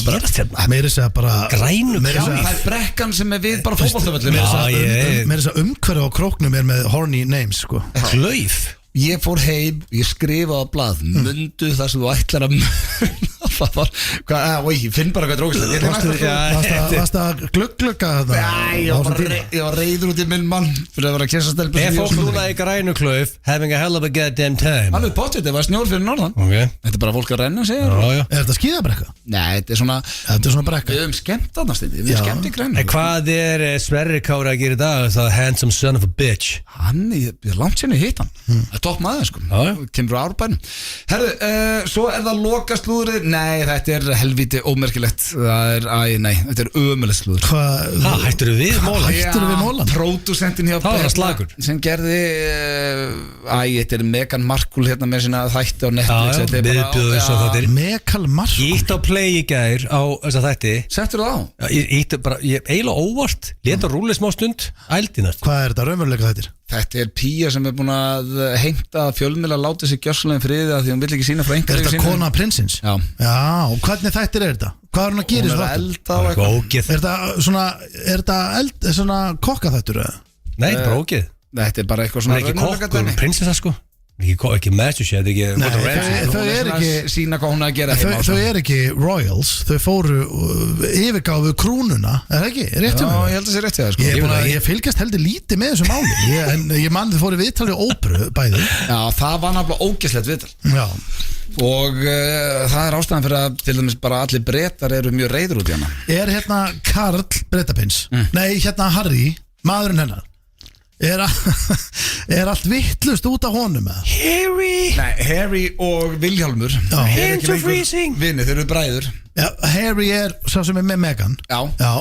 gerast hérna? Meira þess að bara Grænu Það er brekkan sem við bara fótboltavöllum Meira þess að umhverju á króknum er með horny names sko. Klauf Ég fór heim, ég skrifaði á blað Mundu það sem þú ætlar að Það var, ég finn bara hvað Varst að glugga þetta? Ég var reiður út í minn mann Fyrir að vera að kessa stelpur Er fólk núna í grænu klauf having a hell of a goddamn time? Alveg potið, það var snjór fyrir norðan Þetta er bara fólk að renna sig Er þetta skíðabrekka? Nei, þetta er svona brekka Við höfum skemmt annars þetta, við höfum skemmt í grænu Hvað er Sverrir Kári að gera í dag? Það handsome son of a bitch Hann, ég er langt sinni hitt hann Það er topp maður sko Kemur á Árbænum Herðu, svo er það lokaslúðrið Nei, þetta er helviti ómerkilegt þetta er ömulegt slúður Hættur við Mólan? Pródúsentin hjá Það var slagur sem gerði þetta er Megan Markle hérna með sína þætti á Netflix Megan Markle Ég ítt á play í gær á þessa þætti Settur það á? Ég ítt bara, eiginlega óvart Leta rúli smá stund, ældinar Hvað er þetta raunveruleika þættir? Þetta er pía sem er búin að heimta fjölmiðla að láta sig gjörslega friði að því hún vill ekki sína frá einhverju Er þetta kona prinsins? Já Og hvernig þættir er þetta? Hvað er hún að gera í þessu þáttum? Er þetta svona kokkaþættur? Nei, bara ógeð Þetta er bara eitthvað svona ekki kokkur, prinsessa sko Ekki Massachusetts, ekki Þau er ekki sína hvað hún að gera heima Þau er ekki royals Þau fóru yfirgáfu krúnuna Er það ekki? Rétt hjá mér? Já, ég held að það sé rétt hjá það sko Ég fylgast heldur lítið með þessu máli En ég mann þið fóru viðtalið óperu bæði Já, það var náttúrulega ógeðslegt viðtal Já Og það er ástæðan fyrir að til dæmis bara allir Bretar eru mjög reiður út í hana Er hérna Karl Bretapins Nei, hérna Harry, maðurinn hennar Er allt vittlust út af honum Harry Nei, Harry og Vilhjálmur Hands are freezing Vinni, þeir eru bræður Harry er sá sem er með Megan Já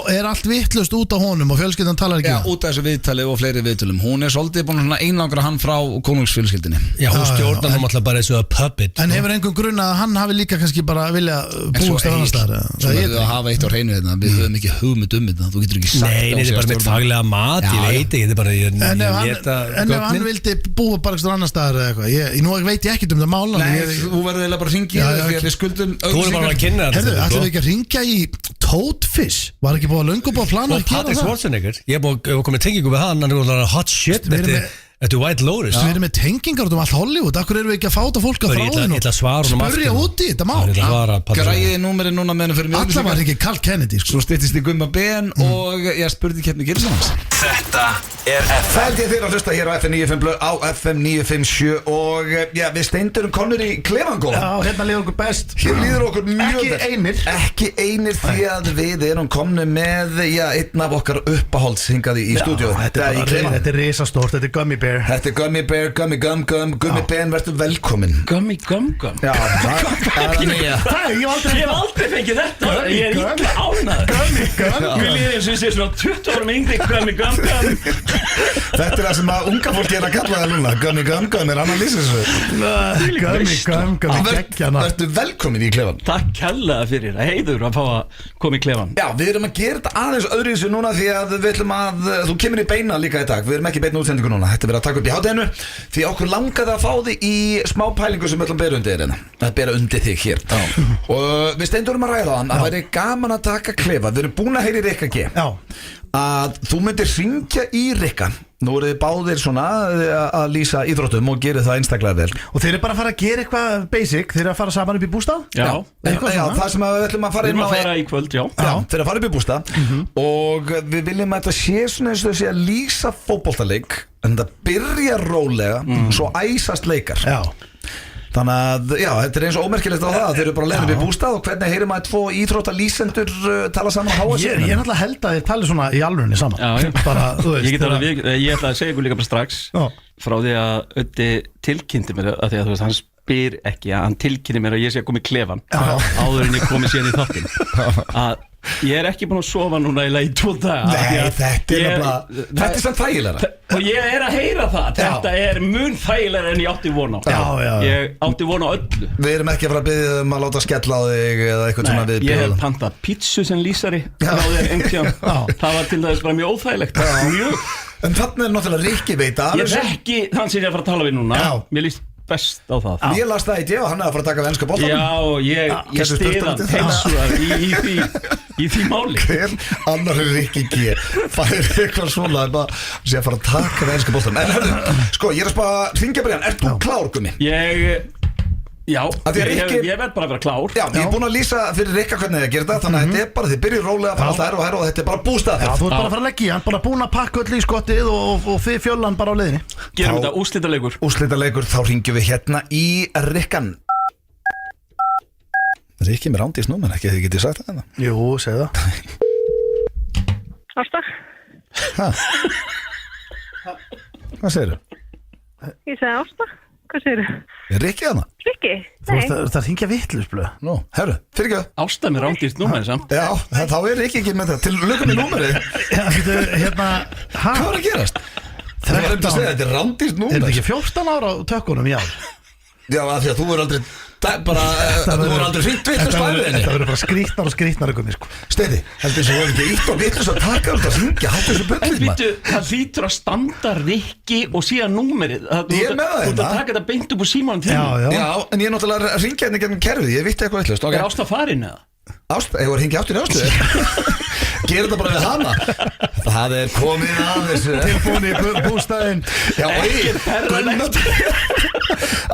Er allt vittlust út af honum og fjölskyldan talar ekki út af þessu viðtali og fleiri viðtölum Hún er svolítið búin að einangra hann frá konungsfjölskyldinni Já, hún stjórnar hann alltaf bara eins og puppet En hefur einhvern grunn að hann hafi líka kannski bara vilja búast af annars staðar Það er að hafa eitt á hreinu þetta Við höfum ekki hugmynd þetta Þú getur ekki sagt Nei, þetta er bara með faglega mat Ég veit ekki, þetta er bara En ef hann vildi búa bara eitthvað annars staðar eða eitthvað Nú veit ég ekkert það mála Nei, þú verður eiginlega bara að hringja Því að við skuldum Ætlum við ekki að hringja í Toadfish? Var ekki búið að löngu búið að plana að gera það? Og Patrick Schwarzenegger Ég hef komið tengingu með hann Hann er hot shit Þetta er White Lotus Við erum með tengingar út allt Hollywood Akkur erum við ekki að fáta fólk að þráðinu Spörja út í þetta mál Græði númerið núna með henni fyrir mjög Alla var ekki Carl Kennedy Svo styttist í Gumma Ben Og ég spurði keppni Gilsons Þetta er FM Fældi ég þeirra að hlusta hér á FM 95 á FM 957 Og við steindurum konur í Klefangó Já, hérna líður okkur best Hér líður okkur mjög Ekki einir því að við erum komni með einn af okkar uppáhalds hingaði í stúdíu Þetta er risastórt, þetta er Gummy Bear Þetta er Gummy Bear, Gummy Ben, verður velkomin Gummy Gum Já, það er að nýja Ég hef aldrei fengið þetta Ég er illa ánæður Mér líður eins og ég sé svona 20 árum yngri Gummy Gum Þetta er það sem að unga fólk er að kalla það núna Gummy er annan lýsir Gummy Verður velkomin í Klefan Takk kærlega fyrir, heiður að fá að koma í Klefan Já, við erum að gera þetta aðeins öðruvísi núna Því að við ætlum að, þú kemur í beina líka í dag Við erum ekki í beina útsendingu núna Þetta verður að taka upp í hádeginu Því okkur langaði að fá þig í smá pælingu sem við ætlum að bera undir hérna Það bera undir þig hér Og við steindurum að ræða hann að væri gaman að taka Klefa Við erum búin að heyra í Rikka G Að þú myndir hringja í Rikka Nú eru þið báðir svona að lýsa íþróttum og gerir það einstaklega vel Og þeir eru bara að fara að gera eitthvað basic Þeir eru að fara saman upp í bústað Já, það sem við ætlum að fara inn á Við erum að fara í kvöld, já Þeir eru að fara upp í bústað Og við viljum að þetta sé svona eins og þessi að lýsa fótboltaleik En þetta byrja rólega Svo æsast leikar Já Þannig að, já, þetta er eins og ómerkilegt á það Þeir eru bara að leiða upp í bústað Og hvernig heyrir maður 2 íþróttalýsendur tala saman á háa sig Ég er náttúrulega held að þeir tala svona í alvörunni saman Já, bara, þú veist Ég ætla að segja ykkur líka bara strax Frá því að Öddi tilkynnti mér að því að þú veist, hann spyr ekki að hann tilkynni mér að ég sé að koma í Klefan Áður en ég komi síðan í þáttinn Að ég er ekki búin að sofa núna í 2 daga Nei, þetta er samt þægilega Og ég er að heyra það Þetta er mun þægilega en ég átti von á Ég átti von á öllu Við erum ekki að fara að biðja að láta skella á þig eða eitthvað svona við Ég hef pantað pítsu sem lýsari Það var til dæmis bara mjög óþægilegt Mjög En þannig er náttúrulega Rikki veit Ég þekki þann sem ég er að fara að tala við núna Mér líst best á það. Ég las það í djöf, hann er að fara að taka við enska boltanum. Já, ég stiða heilsuðar í því máli. Hver annar er ekki G fær eitthvað svona að sé að fara að taka við enska boltanum. En hörðu, sko, ég er að spara hringjabriðan, ert þú klár, Gummi? Já, ég verð bara að vera klár. Já, ég er búin að lýsa fyrir Rikka hvernig þið gerir þetta. Þannig að þetta er bara, þið byrjir rólega að fara alltaf og þetta er bara bústað. Já, þú ert bara að fara að leggja í hann, bara búin að pakka öll í skottið og þið fjöllan bara á leiðinni. Gerum þetta úrslitaleikur. Úrslitaleikur, þá ringjum við hérna í Rikkan. Rikki með Rándís númer, ekki þið getið sagt það hérna. Jú, segð það. Ásta. Hvað segirðu? Ég segi Ásta. Hvað segirðu? Er Rikki þarna? Rikki? Þú ert að hringja vitlausblöð. Nú, herru, fyrirgjöð. Ásta með Rándís númer samt. Já, þá er Rikki ekki með það. Til lögum í númerið. Hérna, hvað var að gerast? Það var að segja, þetta er Rándís númer. Er þetta ekki 14 ára á tökkunum í ár? Já, af því að þú verður aldrei þú verður aldrei hringt vitlaust á æviðinni. Þetta verður bara skrýtnar ykkur, sko. Steini, heldur þú ekki ítt og vitlaust að taka þetta að hringja, hættu þessu bullið maður. Það hlýtur að standa Rikki og síðan númerið. Ég er með það. Þú ert að taka þetta beint upp úr símanum til. Já, en ég er náttúrulega að hringja hérna gegnum kerfið, ég vitti eitthvað vitlaust. Er Ásta farin eða? Ásta, ég var að hringja áttur í Ástu. Gerðu þetta bara við hana. Það er komið að þessu. Tilbúin í bústæðin. Já,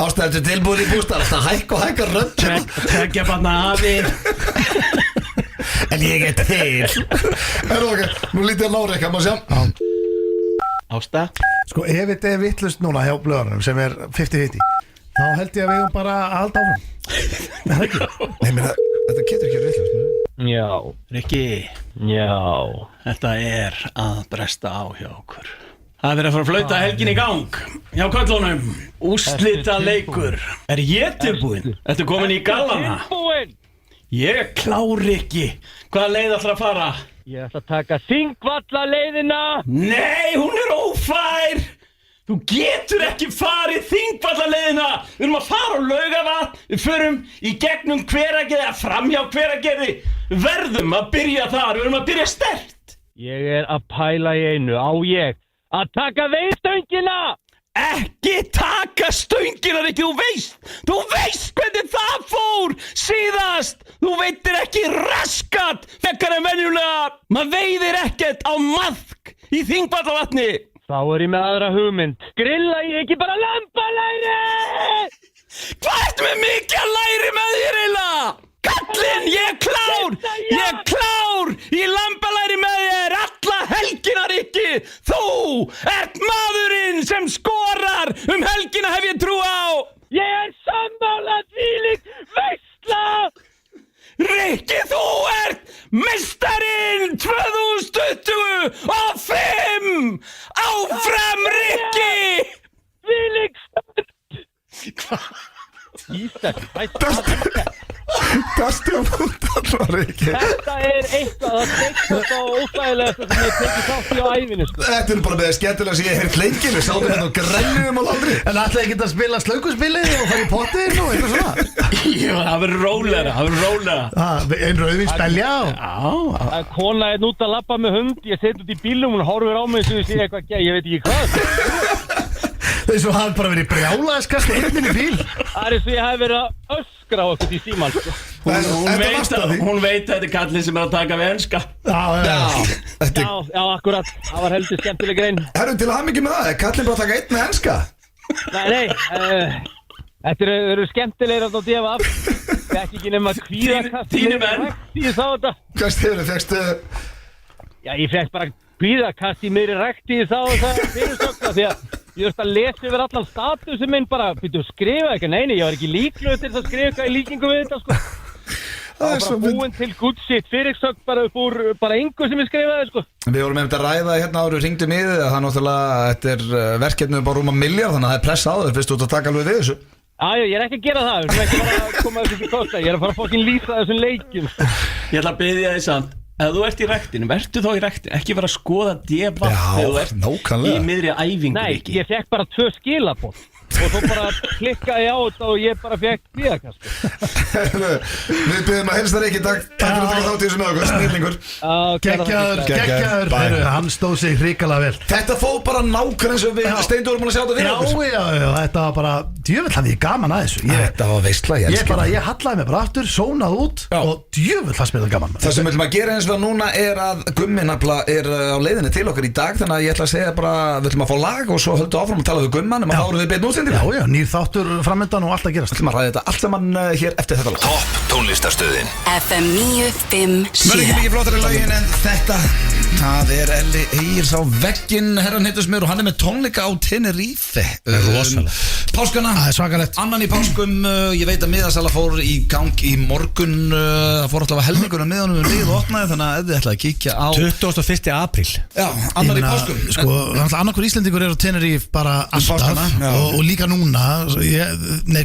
Ásta, þetta er tilbúin í bústæðin. Það hækka rödd. Tveggja barna afi. En ég er til. Nú lítið að lára eitthvað, maður sjá. Ásta. Sko, ef þetta er vitlaust núna hjá blöðunum sem er 50-50, þá held ég að við eigum bara að halda áfram. Það er ekki. Nei, menn þetta getur ekki verið vitlaust. Já, Rikki. Já. Þetta er að bresta á hjá okkur. Það er verið að fara að flauta helgin í gang. Hjá köllunum. Úrslita leikur. Er ég tilbúinn? Ertu komin í gallana? Tilbúinn. Ég er klár, Rikki. Hvaða leið ætlar að fara? Ég ætla að taka Þingvalla leiðina. Nei, hún er ófær. Þú getur ekki farið Þingvallaleiðina. Við erum að fara á Laugavatn. Við förum í gegnum Hveragerði, framhjá Hveragerði. Við verðum að byrja þar. Við erum að byrja sterkt. Ég er að pæla í einu. Á ég að taka veiðstöngina? Ekki taka stöngina, Rikki. Þú veist hvernig það fór síðast. Þú veitir ekki raskat fekkar en venjulega. Maður veiðir ekkert á maðk í Þingvallavatni. Þá er ég með aðra hugmynd. Grilla ég ekki bara lambalæri? Hvað ertu með mikið að læri með þér eiginlega? Kallinn, ég er klár! Ég er klár í lambalæri með þér alla helgina, Rikki! Þú ert maðurinn sem skorar helgina hef ég trú á! Ég er sammála þvílík veisla! Rikki, þú ert meistarinn 2025! Áfram, Rikki! Þvílík stönd! Hvað? Ístak, Kastu á múttallar, Rikki. Þetta er eitthvað það steikast og óþægilegast sem ég tekið þátt í á ævinni, sko. Þetta er bara með skemmtilega sem ég hef lengi. Við sáum hérna og grænum og aldrei. En ætlaði ekki að spila slaukuspilið og fara í pottir og eitthvað svona? Já, það verður rólegra. Einn rauðvín spelja og... Það er kona einn út að labba með hund. Ég set út í bílum, hún horfir á mig sem ég sé eitthvað, ég veit ekki hvað. Þess að hann bara verið brjálaðiskast einnig í bíl. Það er eins og ég hef verið að öskra á okkur í síman, sko. Hún veit að þetta er kallinn sem er að taka við enska. Já, akkurat. Það var heldur skemmtileg grein. Herrum, til hamingju með það. Er kallinn bara að taka einn með enska? Nei. Þetta eru skemmtilegir að djefa af. Ég ekki nema kvíðakast. Þínu menn. Ég sá þetta. Hvað styrðu, fegstu? Já, ég fekk bara kvíðakast í meiri rækti. Ég sá þetta fyrirsögna því að ég veist að lesa yfir allan statusum minn bara, byrju, skrifa ekki, nei, ég var ekki líklegur til að skrifa eitthvað í líkingu við þetta, sko. Það var bara búinn til good shit, fyrirsögn bara upp úr, bara engu sem ég skrifaði, sko. Við vorum einmitt að ræða hérna áður hringdum í þið, að það náttúrulega, þetta er verkefnið bara rúma miljard, þannig að það er pressa á þau, fyrst út að taka alveg við þessu. Já, ég er ekki að gera það, við erum ekki bara að koma þessu til kosta, ég er að fara að fokkin lýsa þessum leikjum. Ég ætla að biðja þig samt. Ef þú ert í ræktinu, verður þá í ræktinu, ekki vera að skoða debatt þegar þú ert í miðri æfingu. Nei, ég fekk bara 2 skilaboð. og svo bara klikkaði ég á þetta og ég bara fekk kvíðakast. Við byrjum að helst það ekki takk fyrir að taka þátt í þessu með okkur, snillingur. Geggjaður, hann stóð sig hrikalega vel. Þetta fóð bara nákvæmlega eins og við Steindór erum búin að sjá þetta fyrir okkur. Já, þetta var bara, djöfull hafði ég gaman að þessu. Þetta var veistla, ég elskar ég hallaði mig bara aftur, sónað út og djöfull hafði spilað gaman. Það sem við ætlum að gera eins og núna er að Gummi nafnilega er á leiðinni til okkur í dag, þannig að ég ætla að segja bara, við ætlum að fá lag og svo höldum áfram að tala við Gumma nema þá erum við beinni útsendingu. Já, nýr þáttur framöndan og allt að gerast. Við ætlum að ræða þetta allt saman hér eftir þetta lag. Topp tónlistarstöðin FM 957. Mörg ekki mikið flottari lögin en þetta. Það er Elli Egils á vegginn, herran hittus mér og hann er með tónleika á Tenerife. Páskana, svakalegt. Annan í páskum, ég veit að miðasala fór í gang í morgun. Það fór alltaf að helmingur að miðanum við og opnaði, þannig að þið ætlaði að kíkja á 21. apríl. Já, annan í páskum. Sko, annarkur Íslendingur er á Tenerife bara alltaf og líka núna.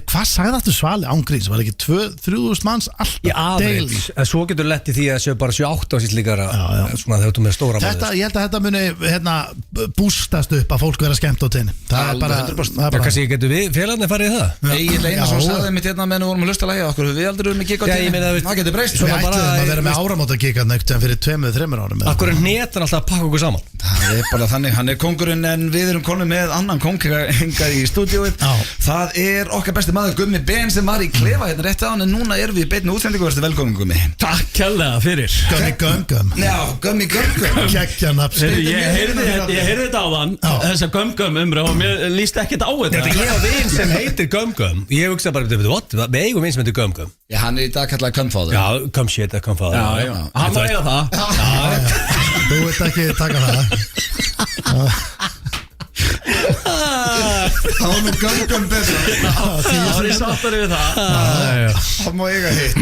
Hvað sagði þetta Svali ángríns? Var ekki 2-3.000 manns alltaf daily? Svo getur lett í því að séu bara 7-8 á sítt líkara svona þegar þú með stóra maður. Ég held að þetta muni bústast upp að fólk vera skemmt á tenni. Það er bara kannski getur við félagarnir farið í það. Egil Einarsson sagði mitt hérna meðan við vorum að hlusta lagið okkur. Við aldrei erum með gig á tenni. Það getur breyst. Við ætlum að vera með áramótagig fyrir 2-3 árum. Akkur er netan alltaf að pakka okkur saman. Það er bara þannig, hann er kóngurinn en við erum konum með annan kóng hingað í stúdíóið. Það er okkar besti maður Gummi Ben sem var í klefa hérna rétt á hann en núna erum við í beinni útsendingu. Verður velkomin Gummi. Takk kærlega fyrir. Gummi Já, Gummi Ég heyrði þetta á þann þessa Gum umræð og mér líst ekkert á þetta. Ég hef vin sem heitir Gum. Ég hugsa bara, við eigum vin sem heitir Gum. Já, hann er í dag kallað Gumfather. Já, Gum shit, Gumfather. Já, hann var eiga það. Þú vilt ekki taka það. Það var með Gum betra. Það var í sáttari við það. Það má eiga hitt.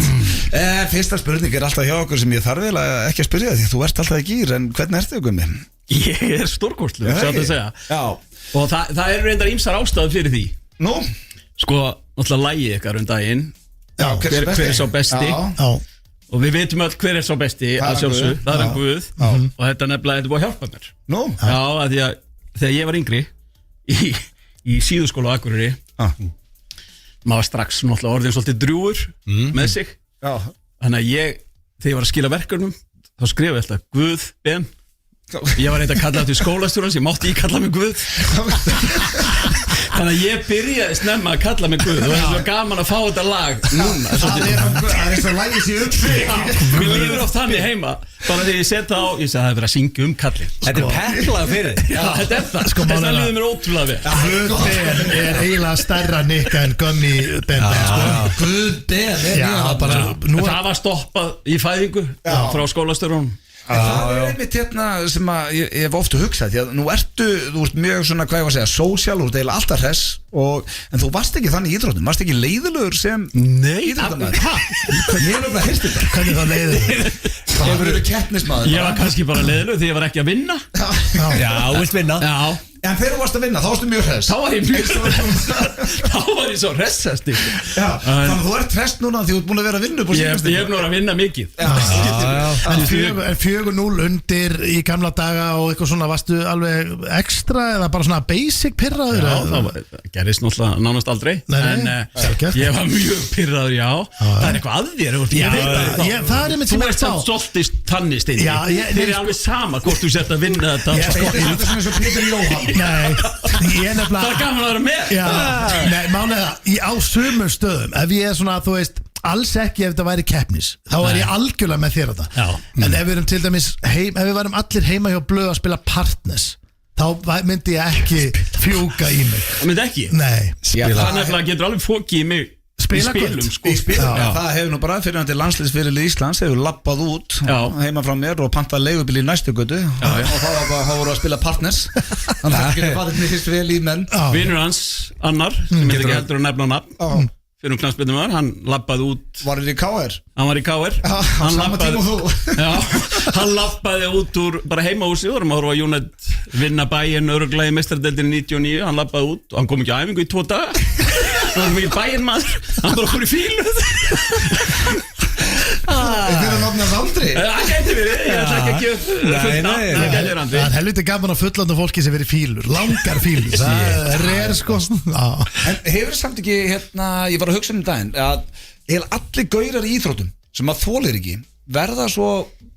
Fyrsta spurning er alltaf hjá okkur sem ég þarf vel ekki að spyrja því að þú ert alltaf í gýr en hvernig ertu Gummi? Ég er stórkostlu, satt að segja. Já. Og það eru reyndar ýmsar ástæður fyrir því. Nú? Sko, náttúrulega lagið ykkar daginn. Já, hver er sá besti? Já. Og við veitum öll hver er sá besti að sjálfsög, það er Guð. Og þetta nefnilega, þetta búið að hjálpa mér. Nú? Já, að því að þegar ég var yngri í síðuskóla á Akureyri, maður var strax náttúrulega orðin svolítið drjúgur með sig. Já. Þannig að þegar ég var að skila verkefnum, þá skrifa ég alltaf Guð Ben. Ég var reynd að kalla þetta í skólastjórans, ég mátti kalla mig Guð. Þannig að ég byrjaði snemma að kalla mig Guð og það er svo gaman að fá þetta lag núna. Það er svo lagið sér upp. Mér líður oft þannig heima, bara þegar ég set það á, ég sagði að það er verið að syngja kallin. Þetta er perlað fyrir þig. Já, þetta er það. Þetta líður mér ótrúlega vel. Guð Ben er eiginlega stærra nikka en Gummi Ben. Guð Ben. Það var stoppað í fæðingu frá skólastjórunum. Það er einmitt hérna sem að ég hef ofta hugsað því að nú þú ert mjög svona, hvað ég var að segja, sósíal, þú ert eiginlega alltaf hress en þú varst ekki þannig í íþróttum, varst ekki leiðilegur sem íþróttamæður. Ég hef alveg heyrst þetta. Hvernig það leiðilegur? Hefur verið keppnismæður. Ég var kannski bara leiðilegur því ég var ekki að vinna. Já, vilt vinna. Já. En þegar þú varst að vinna, þá varstu mjög hress. Þá var ég mjög hress. Þá var ég svo hressast. Já, þannig að þú ert hress núna því þú ert búin að vera að vinna upp á síðustu. Ég hef nú verið að vinna mikið. En 4-0 undir í gamla daga og eitthvað svona, varstu alveg ekstra eða bara svona basic pirraður? Já, það gerist náttúrulega nánast aldrei. En ég var mjög pirraður, já. Það er eitthvað að þér. Það er einmitt sem þú ert samt svolítið tannist inn. Þið er alveg sama hvort þú sett að vinna þetta. Nei, ég er nefnilega. Það er gaman að vera með. Nei, málega, á sumum stöðum ef ég er svona, þú veist, alls ekki ef þetta væri keppnis, þá er ég algjörlega með þér þetta. En ef við erum til dæmis ef við værum allir heima hjá Blöð að spila Partners, þá myndi ég ekki fjúka í mig. Það myndi ekki? Nei. Það nefnilega getur alveg fokið í mig í spilum, sko. Það hefur nú bara fyrir hann til landsliðsfyrirlið Íslands hefur lappað út heima frá mér og pantað leigubíl í næstu götu og þá voru að spila Partners. Þannig að það getur farið mér fyrst vel í menn. Vinur hans, Annar, sem er ekki heldur að nefna á nafn, fyrir knattspyrnumaður, hann lappaði út. Var hann í KR? Hann var í KR. Sama tíma og þú. Já, hann lappaði út úr bara heimahúsi og maður var Jónett vinna bæinn öruglega í meistaradeildinni 99. Hann lappaði út og hann kom ekki á æfingu í 2 daga. Það var mikið bæinn maður. Hann bara fór í fílu. Fyrir að nafna hans Andri? Það gæti verið, ég ætla ekki að gefa fullt nafn, það gæti verið Andri. Það er helviti gaman að fullanda fólki sem verið fílur. Langar fílur. Það er reyr sko. En hefur samt ekki, ég var að hugsa daginn að allir gaurar í íþróttum sem að þolir ekki verða svo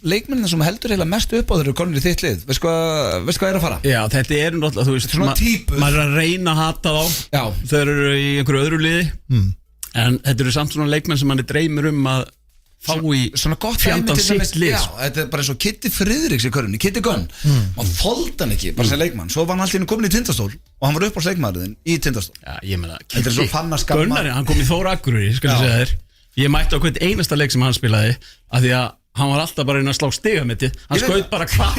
leikmennina sem heldur heila mest upp á þeirra konur í þitt lið. Veist hvað er að fara? Já, þetta er náttúrulega, þú veist, svona típur. Maður er að reyna að hata þá. Já. Þau eru í einhverju öðru liði. En þetta eru samt svona leikmenn sem manni dreymir að fá í svona gott fjandan sitt lið. Já, þetta er bara eins og Kitty Friðriks í körunni, Kitty Gunn. Man þoldi hann ekki, bara sem leikmann. Svo var hann alltaf komin í Tindastól og hann var upp á leikmaðurinn í Tindastól. Já, ég meina, þetta er svo fannaskapma. Gunnar, hann kom í Þór Akureyri, skal ég segja þér. Ég mætti á hvern einasta leik sem hann spilaði af því að hann var alltaf bara inn að slá stigameti. Hann skaut bara hvað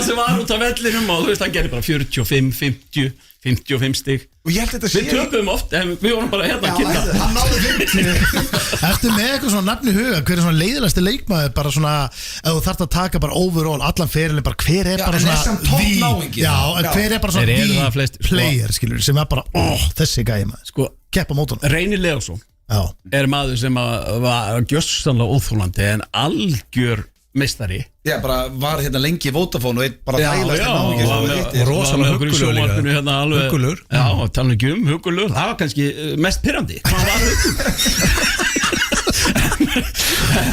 sem var út af vellinum og þú veist, hann gerði bara 45, 50, 55 stig. Og ég held þetta Við töpum oft, en við vorum bara hérna að kynna. Hann náði 50. Ertu með eitthvað svona nafn í huga? Hver er svona leiðilegasti leikmaður? Bara svona, ef þú þarft að taka bara overall allan ferilin, bara hver er bara svona náingi. Já, en hver er bara svona the player, skilur, sem er bara, þessi gæi maður. Sko, keppa mótuna. Reynir Leósson er maður sem var gjössanlega óþólandi en algjör meistari. Já, bara var hérna lengi í Vodafone og bara þægilegast náingi. Rosalega huggulegur líka. Huggulegur. Já, tala ekki huggulegur. Það var kannski mest pirrandi.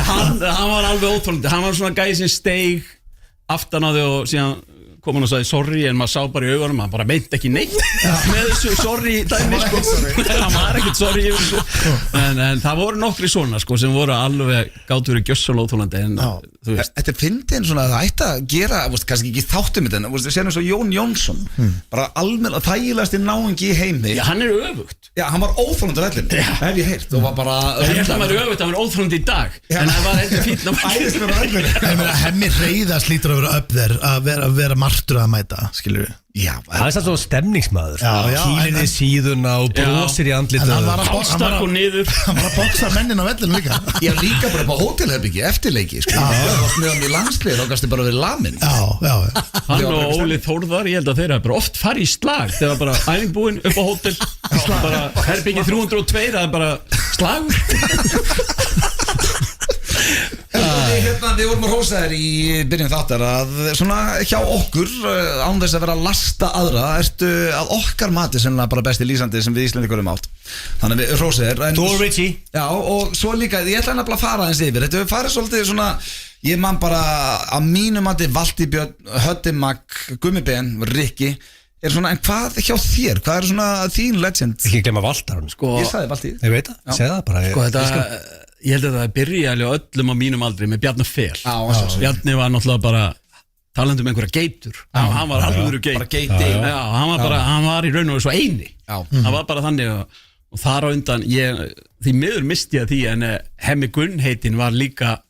Hann var alveg óþólandi. Hann var svona gæði sem steig aftan á þig og síðan kom hann og sagði sorry en maður sá bara í augunum hann bara meint ekki neitt með þessu sorry dæmi sko hann var ekkert sorry en það voru nokkri svona sko sem voru alveg gátt verið gjössalóþólandi en þú veist Þetta er fyndin svona að það ætti að gera kannski ekki þáttum þetta en sér eins og Jón Jónsson bara almenna þægilegasti náungi í heimi. Já, hann er öfugt. Já, hann var óþólandi á vellinu hef ég heyrt og var bara Ég held að hann var öfugt, hann var óþólandi í dag en það var eitthvað fínn æðislega á vellinu. Hemmi Hreiðars lítur að vera upp þér að vera martur að mæta, skilur við. Já, það er samt svona stemningsmaður Já, kýlir í síðuna og brosir í andlitið. Hálstakk og niður. Hann var að boksa mennin á vellinu líka. Ég líka bara upp á hótelherbyggi eftirleiki sko. Það var meðan í landslið þá gæsti bara verið lamin. Já. Hann og Óli Þórðar, ég held að þeirra bara oft farið í slag þegar bara æfingbúinn upp á hótel bara herbyggi 302 það er bara slagur. Við vorum að hrósa þér í byrjun þáttar að svona hjá okkur án þess að vera að lasta aðra ertu að okkar mati sennilega bara besti lýsandi sem við Íslendingur átt þannig að við hrósa þér Þú Richie. Já og svo líka ég ætla að fara aðeins yfir þetta við farið svolítið svona ég man bara að mínum mati Valtý Björn, Höddi Magg, Gummi Ben, Rikki er svona en hvað hjá þér hvað er svona þín legend? Ekki glemma Valtar sko, Ég sagði Valtý Ég veit það, segð það bara sko, Ég held að það byrja alveg öllum á mínum aldri með Bjarni Fel Bjarni var náttúrulega bara talandi einhverja geitur hann var alveg geiti hann var í raun og svo eini hann var bara þannig og þar á undan því miður misti ég því en Hemmi Gunn heitin var líka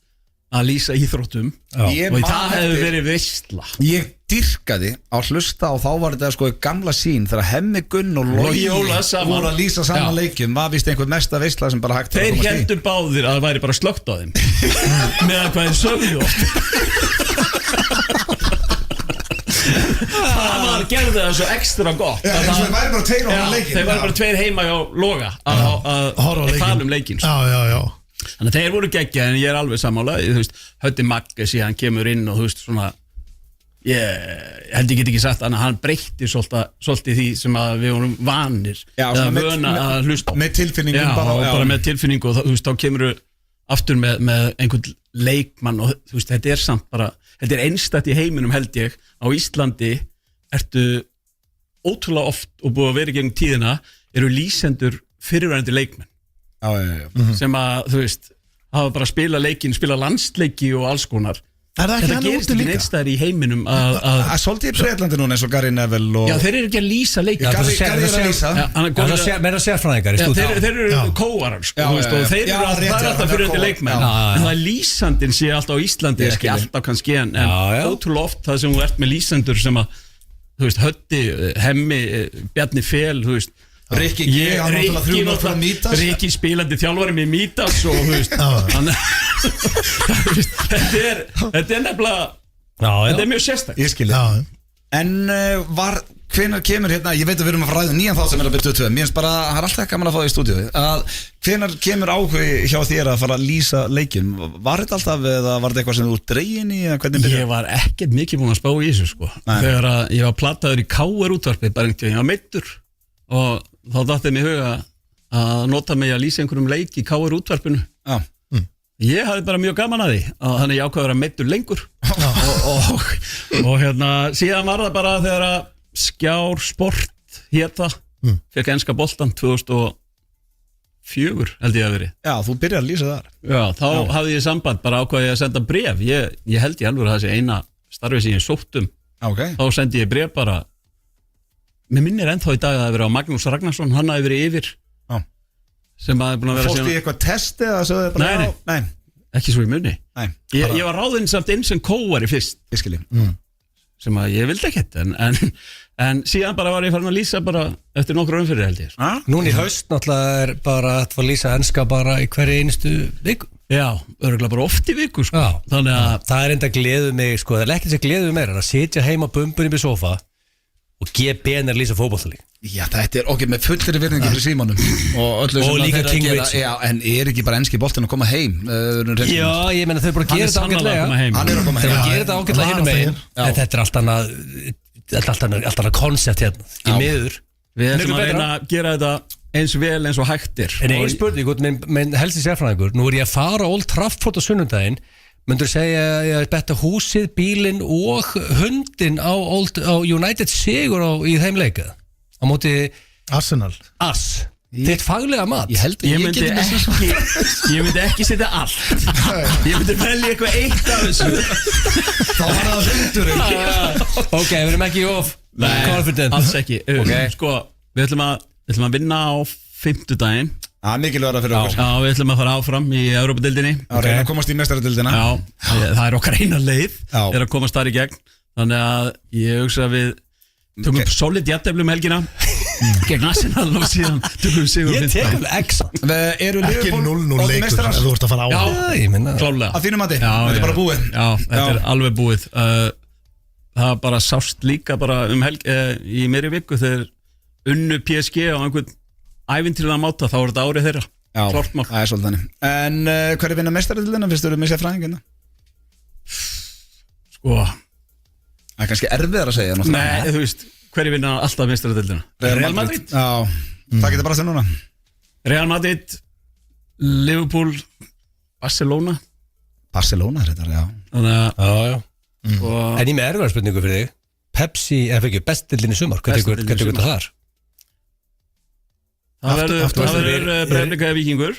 að lýsa íþróttum og það hefði verið veistla Ég dyrkaði á hlusta og þá var þetta sko gamla sín þegar Hemmi Gunn og Logi voru að lýsa saman leikjum var vist einhver mesta veistla sem bara hægt Þeir heldur báðir að það væri bara slökkt á þeim meðan hvað þeir sögðu það gerði það svo ekstra gott þeir væri bara tveir á leikin Þeir væri bara tveir heima hjá Loga að tala um leikin Já Þannig að þeir voru geggja en ég er alveg sammála Höddi Magg síðan kemur inn og þú veist svona ég held ég get ekki sagt að hann breytti svolítið því sem að við vorum vanir eða vöna að hlusta með tilfinningum bara með tilfinningu og þú veist þá kemur aftur með einhvern leikmann og þú veist þetta er samt bara þetta er einstætt í heiminum held ég á Íslandi ertu ótrúlega oft og búið að vera gegn tíðina eru lýsendur fyrirverandi leikmenn sem að þú veist hafa bara spila leikin, spila landsleiki og alls konar þetta gerist ekki neittstæðir í heiminum að svolítið í Breitlandi núna eins og Gary Neville og... Já þeir eru ekki að lýsa leikin Gary er að lýsa meira sérfræðingar í stúdíu þeir eru kóarar og þeir eru alltaf fyrirverandi leikmenn en það er lýsandinn sé alltaf á Íslandi ekki alltaf kannski en ótrúlega oft það sem þú ert með lýsendur sem að þú veist Höddi, Hemmi, Bjarni Fel þú veist Rikki spilandi þjálfari með Mítas og þú veist þetta er nefnilega þetta er mjög sérstaklega Ég skilja En hvenær kemur hérna, ég veit að við erum að fara ræða nýjan þátt sem er að byrja 22, mér finnst bara, það er alltaf gaman að fá það í stúdíu, að hvenær kemur áhugi hjá þér að fara að lýsa leikjum, var þetta alltaf eða var þetta eitthvað sem þú dregin í, eða hvernig byrja? Ég var ekkert mikið búin að spá í þessu sko. Þegar ég var plataður í KR útvarpi, bara einhvern veginn, ég var meiddur og þá datt mér í huga að nota mig að lýsa einhverjum leik í KR útvarpinu. Já. Ég hafði bara mjög gaman að því, þannig ég ákvað að vera meiddur lengur og hérna, síðan var það bara þegar að Skjár Sport hétta, fekk enska boltan 2004 held ég að veri. Já, þú byrjar að lýsa þar. Já, þá hafði ég samband, bara ákvað ég að senda bréf, ég held ég alveg að það sé eina starfið sem ég sóttum, þá sendi ég bréf bara, mér minnir ennþá í dag að það hefði verið á Magnús Ragnarsson, hann hafi verið yfir sem að búin að vera fórst í eitthvað testi eða svo þið bara nei, ekki svo í munni ég var ráðinn samt inn sem kóari fyrst sem að ég vildi ekkert en síðan bara var ég farin að lýsa bara eftir nokkru umfyrir held ég Núna í haust náttúrulega er bara að fara að lýsa enska bara í hverju einustu viku Já, örgulega bara oft í viku sko. Þannig að það er enda gleðu mig sko, það er ekkert sem gleðu mér að sitja heima bumbunum í sofa og GB-n er lýsa fótboltalík Já, þetta er okkur með fullri virðingi fyrir Símanum og líka King Rich Já, en er ekki bara enski boltinn að koma heim? Já, ég meina þau bara að gera þetta ágætlega Hann er að koma heim Þau gera þetta ágætlega hinum megin en þetta er allt annað koncept hérna í miður Við ætlum að reyna að gera þetta eins vel eins og hægtir En ein spurning, minn helsti sérfræðingur Nú er ég að fara Old Trafford á sunnundaginn Myndur segja að ég hef betta húsið, bílinn og hundinn á United sigur í þeim leikað á móti Arsenal Þitt faglega mat Ég myndi ekki setja allt Ég myndi velja eitthvað eitt af þessu Þá var það hundurinn Ok, við erum ekki of confident Alls ekki Sko, við ætlum að vinna á 50 daginn Það er mikilvægt fyrir okkur Já, við ætlum að fara áfram í Evrópadeildinni reyna að komast í mestaradeildina Já, það er okkar eina leið er að komast þar í gegn Þannig að ég hugsa að við tökum upp solid jætteflum helgina gegn Arsenal og síðan tökum sigur Ég tekum X Ekki 0-0 leikur ef þú ert að fara á klálega Að þínum mati, þetta er bara búið Já, þetta er alveg búið Það bara sást líka bara í meiri viku þegar unnu PSG á einhvern ævintýrlega máta, þá er þetta árið þeirra klart mál. Það er svolítið þannig. En hver er vinna mestaradeildina, finnst þú að missa fræðingina? Sko það er kannski erfiðar að segja Nei, þú veist, hver er vinna alltaf mestaradeildina? Real Madrid? Já, það getur bara að segja núna Real Madrid, Liverpool, Barcelona er þetta, já Já. En ég með erfiðar spurningu fyrir þig Pepsi, ef ekki, bestildin í sumar Hvað tekur þetta þar? Það verður Breiðablik eða Víkingur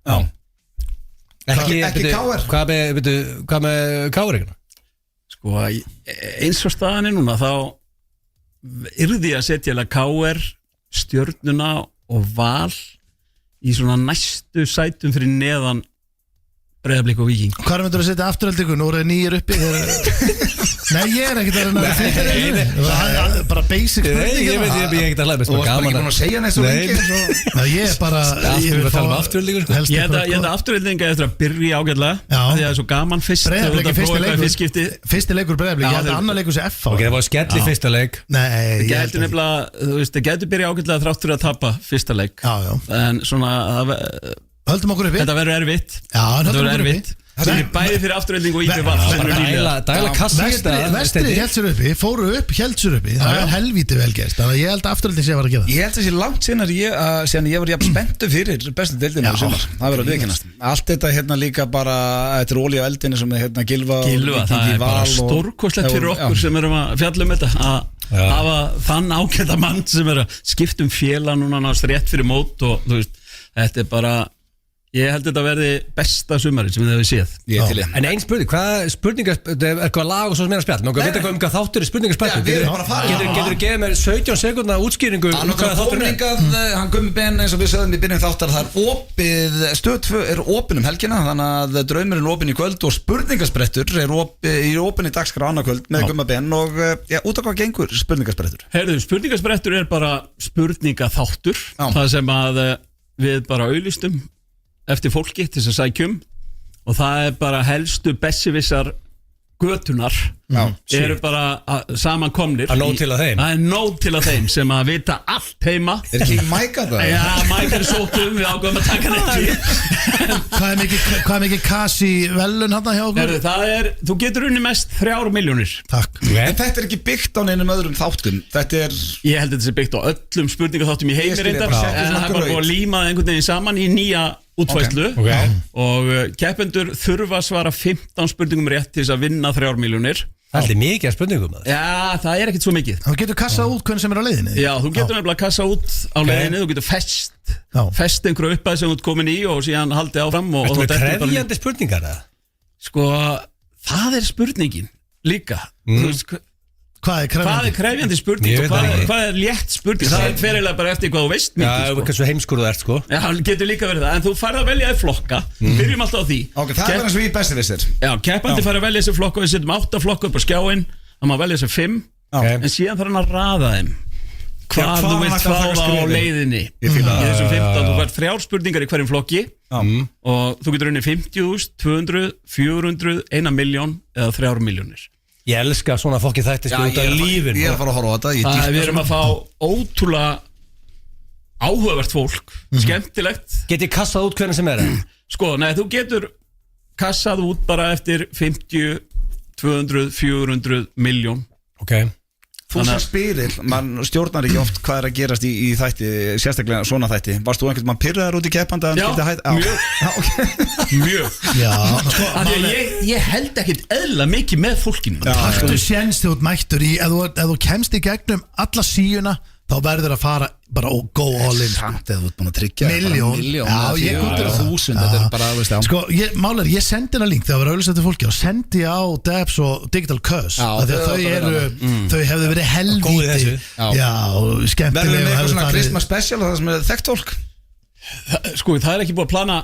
Já Ekki KR Hvað með KR? Sko, eins og staðan er núna þá yrði að setja KR, Stjörnuna og Val í svona næstu sætum fyrir neðan Breiðablik og Víking Hvað myndur að setja afturhaldingu? Nú eru nýjir uppi Nei, ég er ekkert að reyna að bara basic Ég veit ég ekkert að hlæða Þú varst ekki búin að segja næst svo lengi Ég er bara Ég vil tala um afturhaldingu Ég held að afturhaldinga eftir að byrja ágætlega Því að það er svo gaman fyrst Fyrsti leikur Breiðablik Ég held að annar leikur sé F Ok, það var skell í fyrsta leik Nei Það getur byrja ágætlega þráttur að tapa fyrsta leik En svona Höldum okkur uppi Þetta verður erfitt Þetta verður erfitt Það er bæði fyrir afturölding og íbjöð Dæla kassi Vestri held sér uppi, fóru upp, held sér uppi Það er helvíti vel gert Þannig að ég held að afturölding sé að vera að gera Ég held þessi langt síðan ég var jafn spenntu fyrir bestu deildinu í sumar Það verður að viðkennast Allt þetta hérna líka bara Þetta er olía á eldinu sem er hérna Gylfa Það er bara stórkostlegt fyrir okkur sem erum að fjalla um þetta að hafa þann ágæta mann sem er að skipta félag núna náttúrulega rétt fyrir mót og þú veist, þetta er bara Ég held þetta að verði besta sumarið sem þið hefur séð En einn spurning, hvað spurningar er eitthvað lag og svo sem er að spjall Mér að vita hvað þáttur er spurningarspjall Getur þú gefið mér 17 sekundna útskýringu hvað þáttur er? Hann Gummi Ben eins og við sögðum í byrjun þáttar Það er opið, Stöð 2 er opin helgina Þannig að draumurinn er opin í kvöld Og spurningarsprettur er opin í dagskrá annað kvöld Með Gummi Ben og út af hvað gengur spurningarsprettur? Heyrðu, spurningarsprettur er bara spurningaþáttur Það sem að við bara auglýstum eftir fólki til þess að sækjum og það er bara helstu bessivissar götunar eru bara samankomnir. Það er nóg til að þeim. Það er nóg til að þeim sem að vita allt heima. Er ekki Mæka það? Já, Mæka sóttum, við ágöfum að taka hann ekki. Hvað er mikið kasi velun hann hjá okkur? Þú getur unni mest 3 milljónir. Takk. En þetta er ekki byggt á neinum öðrum þáttum. Þetta er Ég held að þetta sé byggt á öllum spurningaþáttum í heimi reyndar. En það er bara búið að líma einhvern veginn saman í nýja útfæslu og keppendur þurfa að svara 15 spurningum rétt til þess að vinna 3 milljónir. Það er mikið spurningum. Já, það er ekkert svo mikið. Þú getur kassað út hvernig sem er á leiðinni. Já, þú getur nefnilega kassað út á leiðinni. Þú getur fest einhverju uppæð sem þú ert komin í og síðan haldið áfram. Ertu með krefjandi spurningar það? Sko, það er spurningin líka. Þú veist, Hvað er krefjandi spurning og hvað er létt spurning? Það er fyrirlega bara eftir hvað þú veist mikið. Já, hversu heimskur þú ert sko. Já, það getur líka verið það. En þú færð að velja þér flokka. Byrjum alltaf á því. Ok, það er eins og í bestivissir. Já, keppandi færð að velja þessir flokka. Við setjum 8 flokka upp á skjáinn. Það má velja þessir 5. En síðan þarf hann að raða þeim hvað þú vilt fá það á leiðinni. Í þessum 15. Þú færð 3 spurningar í hverjum flokki og þú getur unni 50.000, 200, 400, 1 milljón eða 3 milljónir. Ég elska svona fokki þætti sko út af lífinu. Ég er að fara að horfa á þetta. Við erum að fá ótrúlega áhugavert fólk, skemmtilegt. Get ég kassað út hvernig sem er? Sko, nei, þú getur kassað út bara eftir 50, 200, 400 miljón. Ok. Þú sem spyrir, mann stjórnar ekki oft hvað er að gerast í þætti, sérstaklega svona þætti. Varst þú einhvern mann pirraðar út í keppanda? Já, mjög. Já, ég held ekkert eðla mikið með fólkinu. Taktu séns þegar þú ert mættur í, ef þú kemst í gegnum alla síuna, þá verður að fara bara og go all in. Samt eða þú ert búin að tryggja Milljón. Já, ég kundur 1000. Þetta er bara, veist, já. Sko, ég sendi hana link þegar við auðvitað til fólki og sendi á Debs og Digital Curse. Þau hefðu verið helvíti. Já, skemmtilega. Verður með eitthvað svona Christmas special það sem er þekkt fólk? Sko, það er ekki búið að plana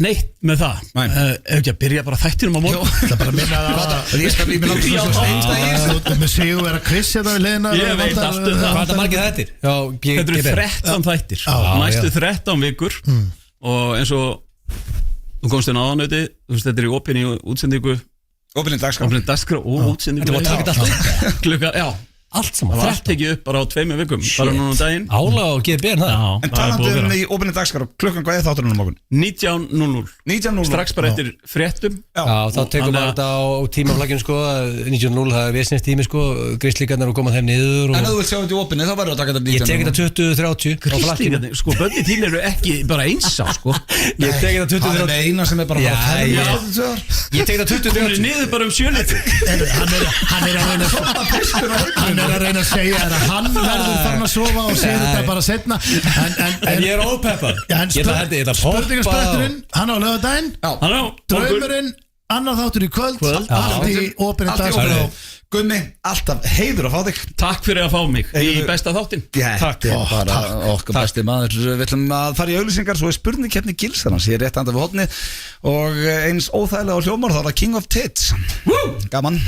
neitt með það. Ef ekki að byrja bara þættinum á morgun. Það er bara að minna að ég skal líka með Sigur vera Chris hérna við leiðina. Ég veit allt um það. Hvað er það margir þættir? Þetta eru 13 þættir. Næstu 13 vikur og eins og þú komst inn á aðanauti, þetta er í opinni útsendingu. Opinni dagskrá og útsendingu. Þetta var takit alltaf klukka, já. Allt saman. Það tekið upp bara á 2 vikum. Bara núna daginn. Ála og geði byrn það. En talandi í opinni dagskrá, klukkan hvað er þátturinn á morgun? 19:00. Strax bara eftir fréttum. Já, þá tekum við þetta á tímaflagginu sko. 19:00, það er vesnins tími sko. Gríslíkarnar og koma þeim niður. En ef þú vilt sjá þetta í opinni, þá verður að taka þetta 19:00. Ég tek þetta 20:30. Gríslíkarnar, sko, bönni til eru ekki bara einsá sko. Ég tek þetta 20:30. Það er eina sem er bara Ég tek þetta 20:30. Niður bara 7. Hann er að reyna að segja að hann verður farin að sofa og segja þetta bara setna. En ég er ópeppar. Spurningarspretturinn, hann á laugardaginn. Draumurinn, annar þáttur í kvöld. Allt í opinni dagskrá. Gummi, alltaf heiður að fá þig. Takk fyrir að fá mig í besta þáttin. Takk. Bara okkar besti maður. Við ætlum að fara í auglýsingar. Svo er spurningkeppni Gilsarans. Ég er rétt andað við hotni. Og eins óþægilega á hljómar þá er það King of Tits. Gaman.